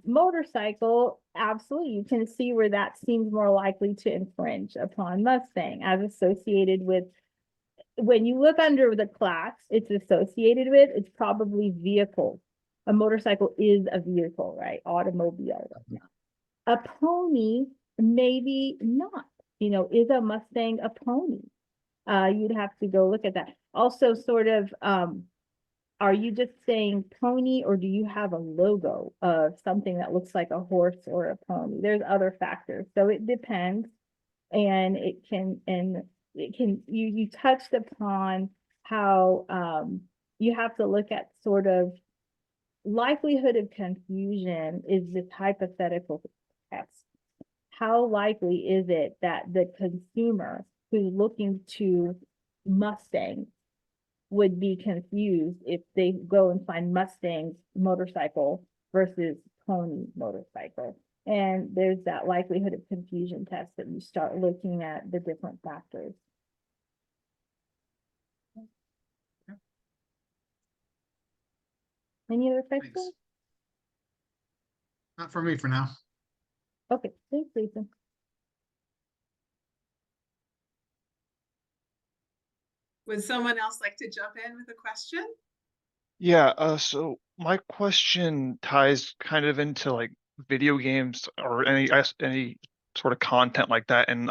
motorcycle, absolutely, you can see where that seems more likely to infringe upon Mustang as associated with, when you look under the class it's associated with, it's probably vehicles. A motorcycle is a vehicle, right? Automobile. A pony, maybe not. You know, is a Mustang a pony? You'd have to go look at that. Also, sort of, are you just saying pony, or do you have a logo of something that looks like a horse or a pony? There's other factors. So it depends. And you touched upon how you have to look at sort of likelihood of confusion is this hypothetical test. How likely is it that the consumer who's looking to Mustang would be confused if they go and find Mustang motorcycle versus pony motorcycle? And there's that likelihood of confusion test that you start looking at the different factors. Any other questions? Thanks. Not for me for now. Okay, thanks, Lisa. Would someone else like to jump in with a question? Yeah, so my question ties kind of into like video games or any sort of content like that, and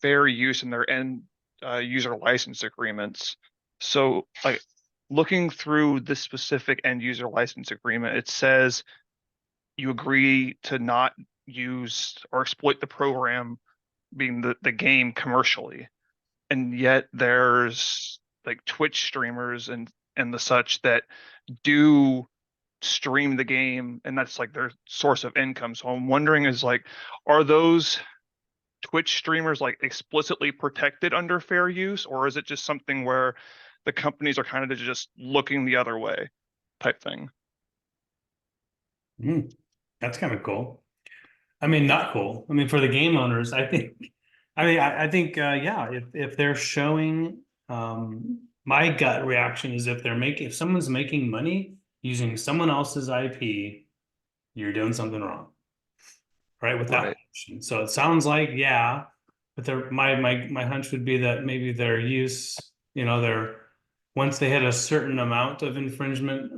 fair use in their end user license agreements. So like looking through this specific end user license agreement, it says you agree to not use or exploit the program, being the game, commercially. And yet there's like Twitch streamers and the such that do stream the game, and that's like their source of income. So I'm wondering, is like, are those Twitch streamers like explicitly protected under fair use, or is it just something where the companies are kind of just looking the other way type thing? That's kind of cool. I mean, not cool. I mean, for the game owners, I think, yeah, if they're showing, my gut reaction is if someone's making money using someone else's IP, you're doing something wrong, right? Without Right. question. So it sounds like, yeah, but my hunch would be that maybe their use, you know, once they hit a certain amount of infringement,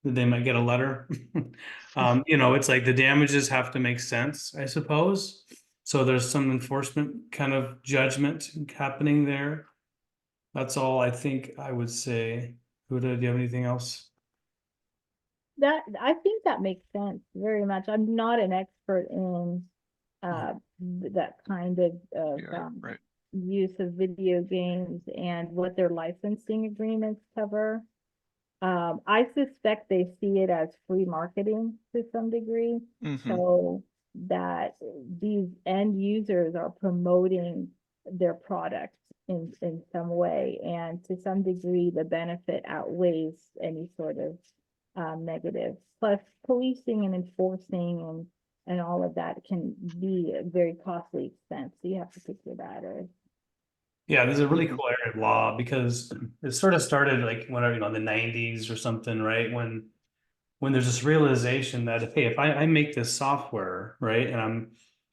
they might get a letter. You know, it's like the damages have to make sense, I suppose. So there's some enforcement kind of judgment happening there. That's all I think I would say. Huda, do you have anything else? I think that makes sense very much. I'm not an expert in that kind of Yeah, right. use of video games and what their licensing agreements cover. I suspect they see it as free marketing to some degree, so that these end users are promoting their product in some way, and to some degree the benefit outweighs any sort of negative. Plus policing and enforcing and all of that can be a very costly expense, so you have to pick your batters. Yeah, there's a really cool area of law because it sort of started like whenever, you know, the 90s or something, right? When when there's this realization that hey, if I make this software, right, and I'm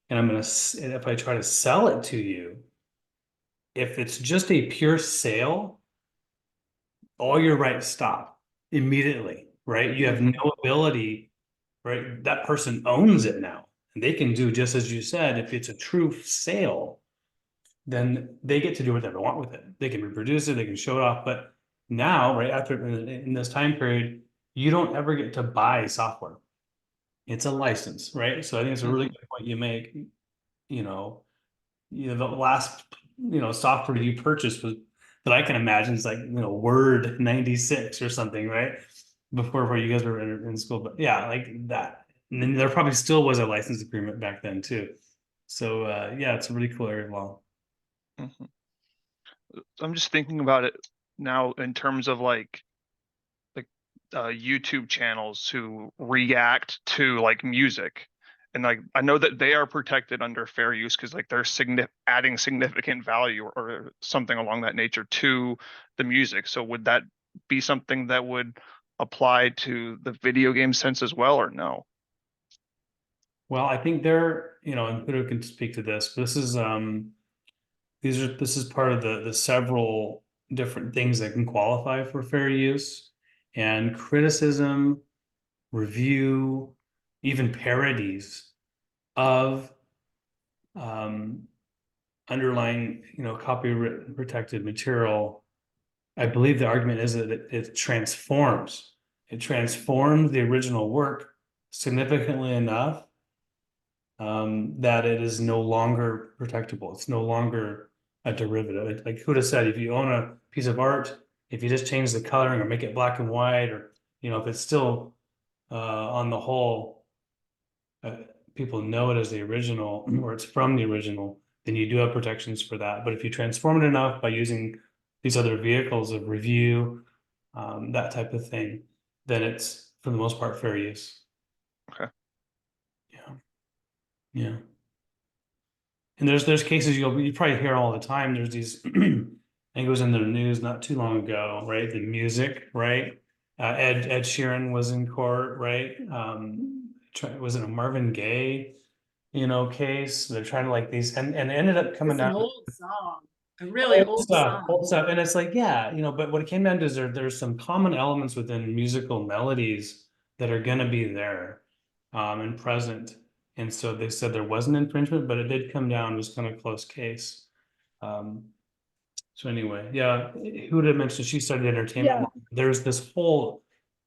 gonna, and if I try to sell it to you, if it's just a pure sale, all your rights stop immediately, right? You have no ability, right? That person owns it now. And they can do just as you said, if it's a true sale, then they get to do whatever they want with it. They can reproduce it, they can show it off. But now, right after in this time period, you don't ever get to buy software. It's a license, right? So I think it's a really good point you make. You know, the last software you purchased was that I can imagine is like Word 96 or something, right? Before you guys were in school, but yeah, like that. And then there probably still was a license agreement back then too. So yeah, it's a really cool area of law. Mhm. I'm just thinking about it now in terms of like YouTube channels who react to like music. And like I know that they are protected under fair use because like they're adding significant value or something along that nature to the music. So would that be something that would apply to the video game sense as well, or no? Well, I think they're, and Pluto can speak to this, but this is this is part of the several different things that can qualify for fair use, and criticism, review, even parodies of underlying, copyright protected material. I believe the argument is that it transforms. It transforms the original work significantly enough that it is no longer protectable. It's no longer a derivative. Like Huda said, if you own a piece of art, if you just change the coloring or make it black and white, or if it's still on the whole, people know it as the original or it's from the original, then you do have protections for that. But if you transform it enough by using these other vehicles of review, that type of thing, then it's for the most part fair use. Okay. Yeah. Yeah. And there's cases you probably hear all the time. There's these, I think it was in the news not too long ago, right? The music, right? Ed Sheeran was in court, right? Was it a Marvin Gaye, case? They're trying to like these, and it ended up coming It's an down old song, a really old song. old stuff. And it's like, yeah, but what it came down to is there's some common elements within musical melodies that are gonna be there, and present. And so they said there wasn't infringement, but it did come down, it was kind of a close case. So anyway, yeah, who did mention she studied entertainment Yeah. law. There's this whole,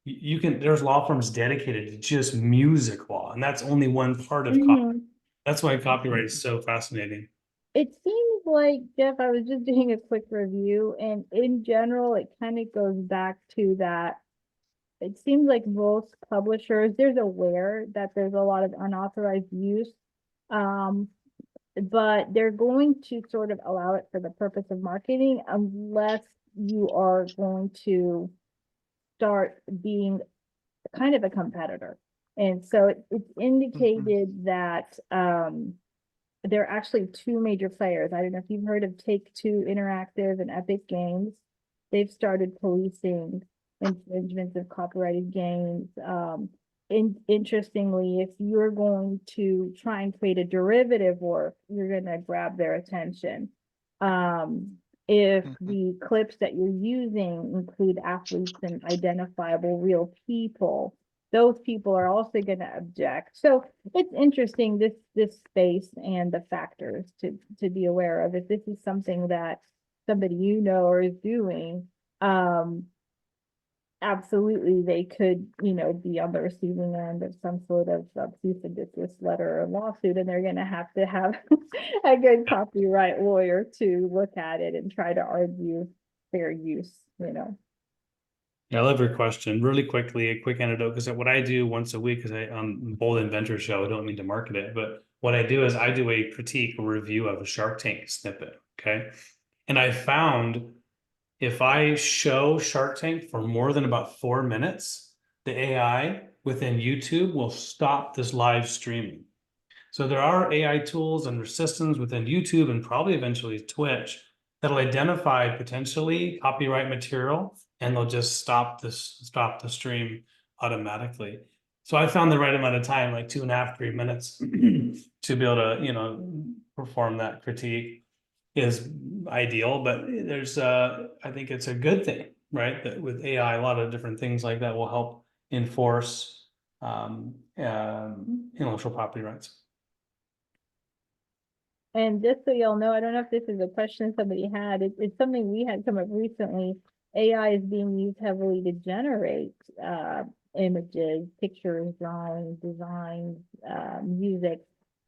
there's law firms dedicated to just music law, and that's only one part of copyright. Mhm. That's why copyright is so fascinating. It seems like, Jeff, I was just doing a quick review, and in general, it kind of goes back to that. It seems like most publishers, there's aware that there's a lot of unauthorized use. But they're going to sort of allow it for the purpose of marketing unless you are going to start being kind of a competitor. And so it's indicated that there are actually two major players. I don't know if you've heard of Take-Two Interactive and Epic Games. They've started policing infringements of copyrighted games. Interestingly, if you're going to try and create a derivative work, you're going to grab their attention. If the clips that you're using include athletes and identifiable real people, those people are also going to object. So it's interesting, this space and the factors to be aware of. If this is something that somebody is doing, absolutely they could, be on the receiving end of some sort of cease and desist letter or lawsuit, and they're going to have a good copyright lawyer to look at it and try to argue fair use. Yeah, I love your question. Really quickly, a quick anecdote, because what I do once a week, because I on Bold Inventor Show, I don't mean to market it, but what I do is I do a critique or review of a Shark Tank snippet. Okay. And I found if I show Shark Tank for more than about 4 minutes, the AI within YouTube will stop this live streaming. So there are AI tools and systems within YouTube and probably eventually Twitch that'll identify potentially copyright material, and they'll just stop the stream automatically. So I found the right amount of time, like 2.5, 3 minutes to be able to, perform that critique is ideal, but there's I think it's a good thing, right? That with AI, a lot of different things like that will help enforce intellectual property rights. And just so y'all know, I don't know if this is a question somebody had, it's something we had come up recently. AI is being used heavily to generate images, pictures, drawings, designs, music.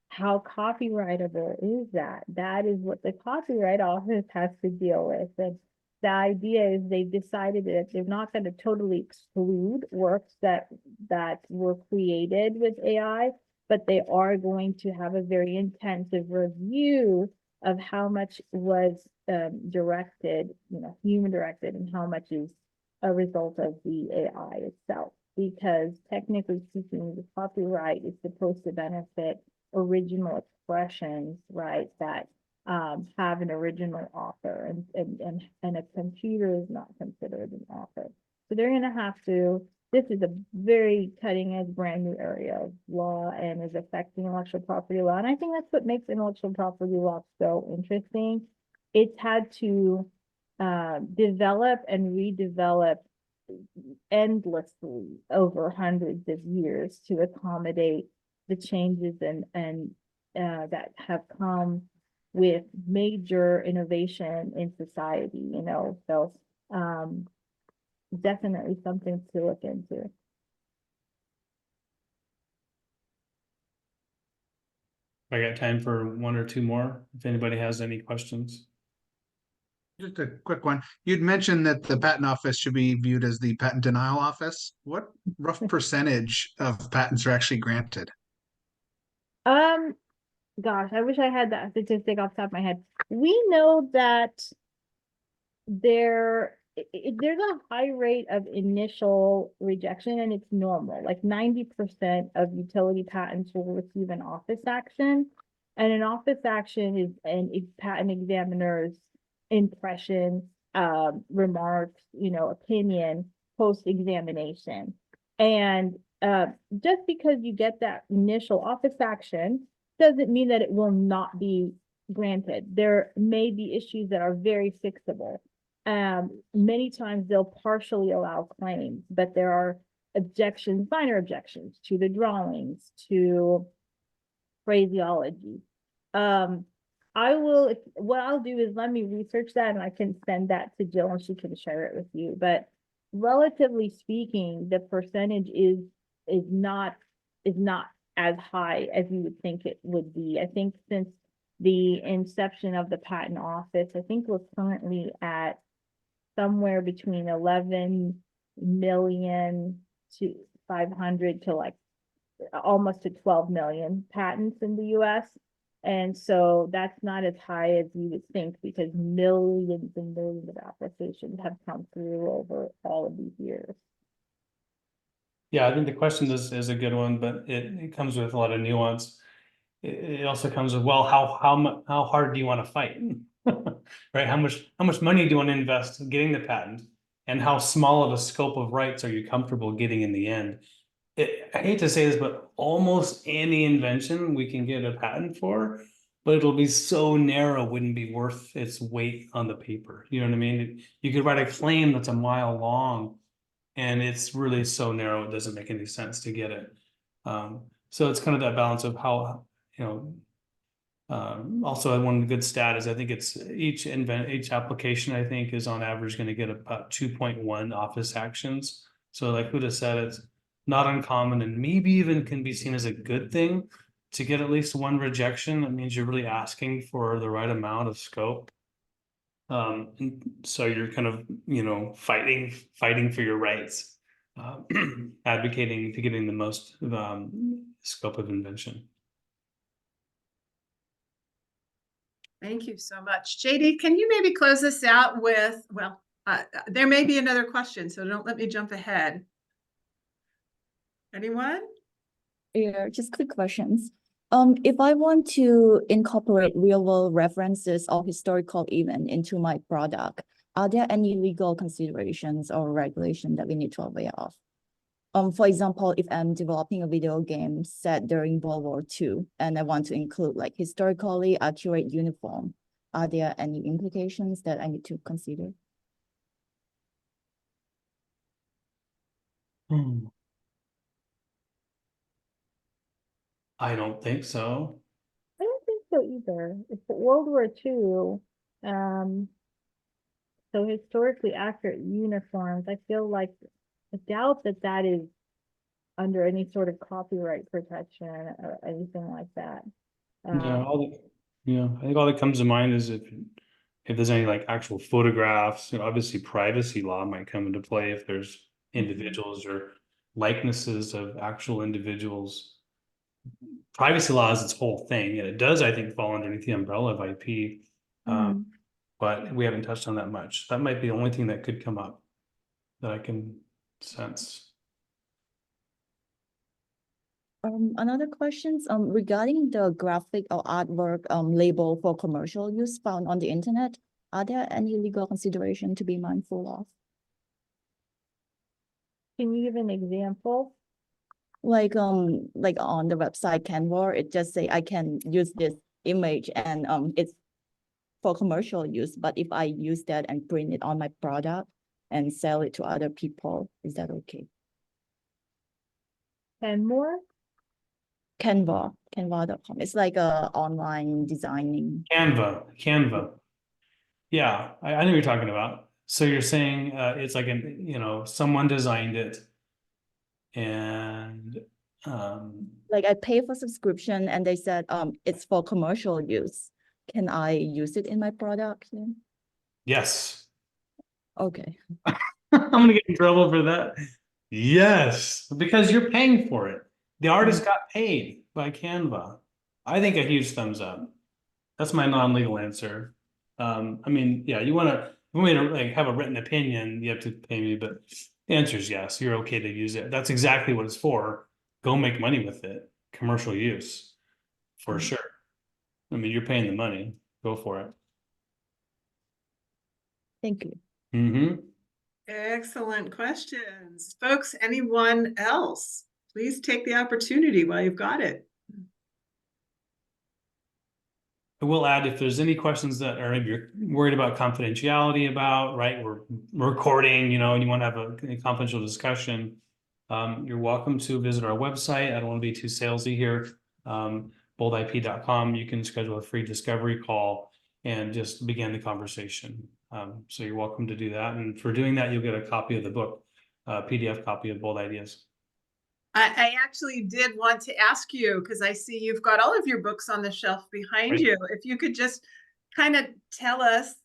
How copyrightable is that? That is what the Copyright Office has to deal with. And the idea is they've decided that they're not going to totally exclude works that were created with AI, but they are going to have a very intensive review of how much was directed, human directed, and how much is a result of the AI itself. Because technically speaking, the copyright is supposed to benefit original expressions, right, that have an original author, and a computer is not considered an author. So they're going to have to, this is a very cutting edge, brand new area of law and is affecting intellectual property law. And I think that's what makes intellectual property law so interesting. It's had to develop and redevelop endlessly over hundreds of years to accommodate the changes and that have come with major innovation in society, so definitely something to look into. I got time for 1 or 2 more, if anybody has any questions. Just a quick one. You'd mentioned that the patent office should be viewed as the patent denial office. What rough percentage of patents are actually granted? Gosh, I wish I had that statistic off the top of my head. We know that there's a high rate of initial rejection, and it's normal. Like 90% of utility patents will receive an office action, and an office action is a patent examiner's impression, remarks, opinion post-examination. And just because you get that initial office action doesn't mean that it will not be granted. There may be issues that are very fixable. Many times they'll partially allow claims, but there are objections, minor objections to the drawings, to phraseology. What I'll do is let me research that and I can send that to Jill and she can share it with you. But relatively speaking, the percentage is not as high as you would think it would be. I think since the inception of the patent office, I think we're currently at somewhere between 11 million to 500 to like almost to 12 million patents in the US. And so that's not as high as you would think, because millions and millions of applications have come through over all of these years. Yeah, I think the question is a good one, but it comes with a lot of nuance. It also comes with, well, how hard do you want to fight? Right? How much money do you want to invest in getting the patent? And how small of a scope of rights are you comfortable getting in the end? I hate to say this, but almost any invention we can get a patent for, but it'll be so narrow, wouldn't be worth its weight on the paper. You know what I mean? You could write a claim that's a mile long, and it's really so narrow, it doesn't make any sense to get it. So it's kind of that balance of how, also one good stat is I think it's each application, I think, is on average going to get about 2.1 office actions. So like Huda said, it's not uncommon and maybe even can be seen as a good thing to get at least one rejection. That means you're really asking for the right amount of scope. And so you're kind of, fighting for your rights, advocating to getting the most scope of invention. Thank you so much. JD, can you maybe close this out with, well, there may be another question, so don't let me jump ahead. Anyone? Yeah, just quick questions. If I want to incorporate real-world references or historical event into my product, are there any legal considerations or regulation that we need to be aware of? For example, if I'm developing a video game set during World War II and I want to include like historically accurate uniform, are there any implications that I need to consider? I don't think so. I don't think so either. It's World War II. So historically accurate uniforms, I feel like I doubt that that is under any sort of copyright protection or anything like that. Yeah, Um, I think all that comes to mind is if there's any like actual photographs, obviously privacy law might come into play if there's individuals or likenesses of actual individuals. Privacy law is its whole thing, and it does, I think, fall underneath the umbrella of IP. Mm. But we haven't touched on that much. That might be the only thing that could come up that I can sense. Another questions regarding the graphic or artwork label for commercial use found on the internet. Are there any legal consideration to be mindful of? Can you give an example? Like on the website Canva, it just say I can use this image and it's for commercial use. But if I use that and print it on my product and sell it to other people, is that okay? And more? Canva.com. It's like a online designing. Canva. Yeah, I know what you're talking about. So you're saying it's like someone designed it and Like I pay for subscription and they said it's for commercial use. Can I use it in my product? Yeah. yes. Okay. I'm gonna get in trouble for that. Yes, because you're paying for it. The artist got paid by Canva. I think a huge thumbs up. That's my non-legal answer. I mean, yeah, you want me to like have a written opinion, you have to pay me, but the answer is yes, you're okay to use it. That's exactly what it's for. Go make money with it. Commercial use, for sure. I mean, you're paying the money. Go for it. Thank you. Mm-hmm. Excellent questions. Folks, anyone else? Please take the opportunity while you've got it. I will add if there's any questions that are maybe you're worried about confidentiality about, right? We're recording, and you want to have a confidential discussion. You're welcome to visit our website. I don't want to be too salesy here. Boldip.com. You can schedule a free discovery call and just begin the conversation. So you're welcome to do that. And for doing that, you'll get a copy of the book, PDF copy of Bold Ideas. I actually did want to ask you, because I see you've got all of your books on the shelf behind you. If you could just kind of tell us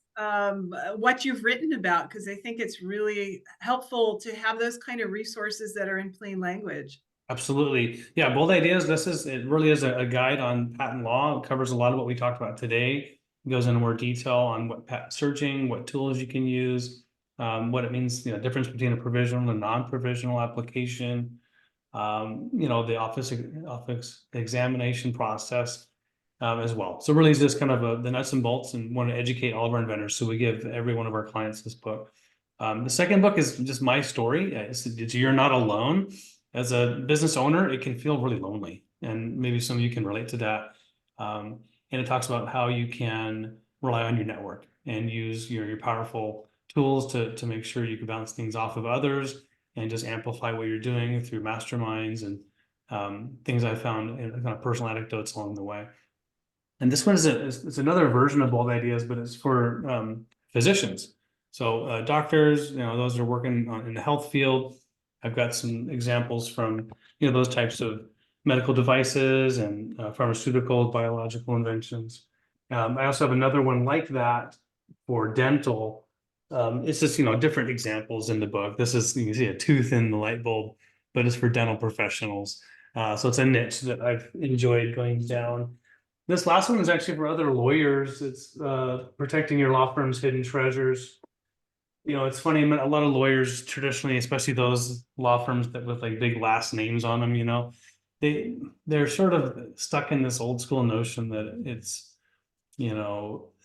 what you've written about, because I think it's really helpful to have those kind of resources that are in plain language. Absolutely. Yeah, Bold Ideas, it really is a guide on patent law. It covers a lot of what we talked about today. It goes into more detail on what patent searching, what tools you can use, what it means, difference between a provisional and non-provisional application, the office examination process as well. So really, it's just kind of the nuts and bolts, and want to educate all of our inventors. So we give every one of our clients this book. The second book is just my story. It's You're Not Alone. As a business owner, it can feel really lonely, and maybe some of you can relate to that. And it talks about how you can rely on your network and use your powerful tools to make sure you can bounce things off of others and just amplify what you're doing through masterminds and things I found in kind of personal anecdotes along the way. And this one is another version of Bold Ideas, but it's for physicians. So doctors, those that are working in the health field. I've got some examples from those types of medical devices and pharmaceuticals, biological inventions. I also have another one like that for dental. It's just different examples in the book. This is, you can see a tooth in the light bulb, but it's for dental professionals. So it's a niche that I've enjoyed going down. This last one is actually for other lawyers. It's protecting your law firm's hidden treasures. It's funny, a lot of lawyers traditionally, especially those law firms that with like big last names on them, they're sort of stuck in this old school notion that it's,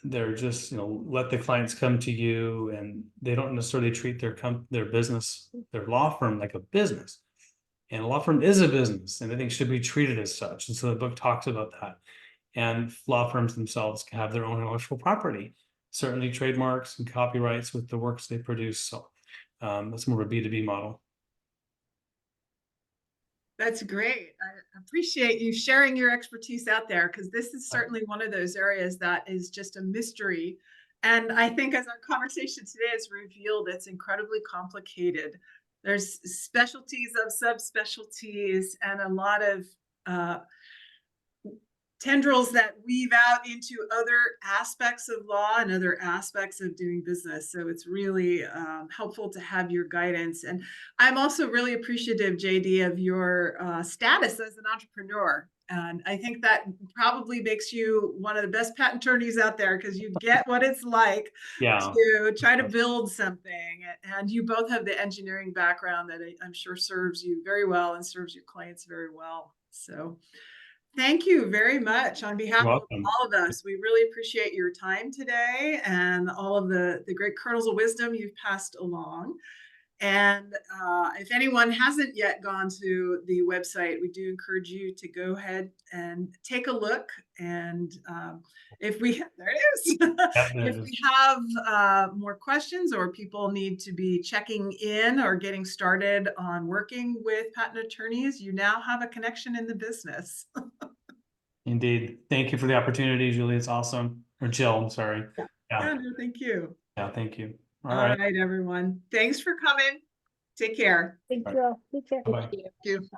they're just, let the clients come to you, and they don't necessarily treat their business, their law firm, like a business. And a law firm is a business, and I think should be treated as such. And so the book talks about that. And law firms themselves can have their own intellectual property, certainly trademarks and copyrights with the works they produce. So that's more of a B2B model. That's great. I appreciate you sharing your expertise out there, because this is certainly one of those areas that is just a mystery. And I think as our conversation today has revealed, it's incredibly complicated. There's specialties of subspecialties and a lot of tendrils that weave out into other aspects of law and other aspects of doing business. So it's really helpful to have your guidance. And I'm also really appreciative, JD, of your status as an entrepreneur. And I think that probably makes you one of the best patent attorneys out there, because you get what it's like to try to build something. And you both have the engineering background that I'm sure serves you very well and serves your clients very well. So thank you very much on behalf of all of us. We really appreciate your time today and all of the great kernels of wisdom you've passed along. And if anyone hasn't yet gone to the website, we do encourage you to go ahead and take a look. And if we, there it is. If we have more questions, or people need to be checking in or getting started on working with patent attorneys, you now have a connection in the business. Indeed. Thank you for the opportunity, Julie. It's awesome. Or Jill, I'm sorry. Yeah, no, thank you. Yeah, thank you. All right, everyone. Thanks for coming. Take care. Thank you all. Take care. Bye-bye. Thank you.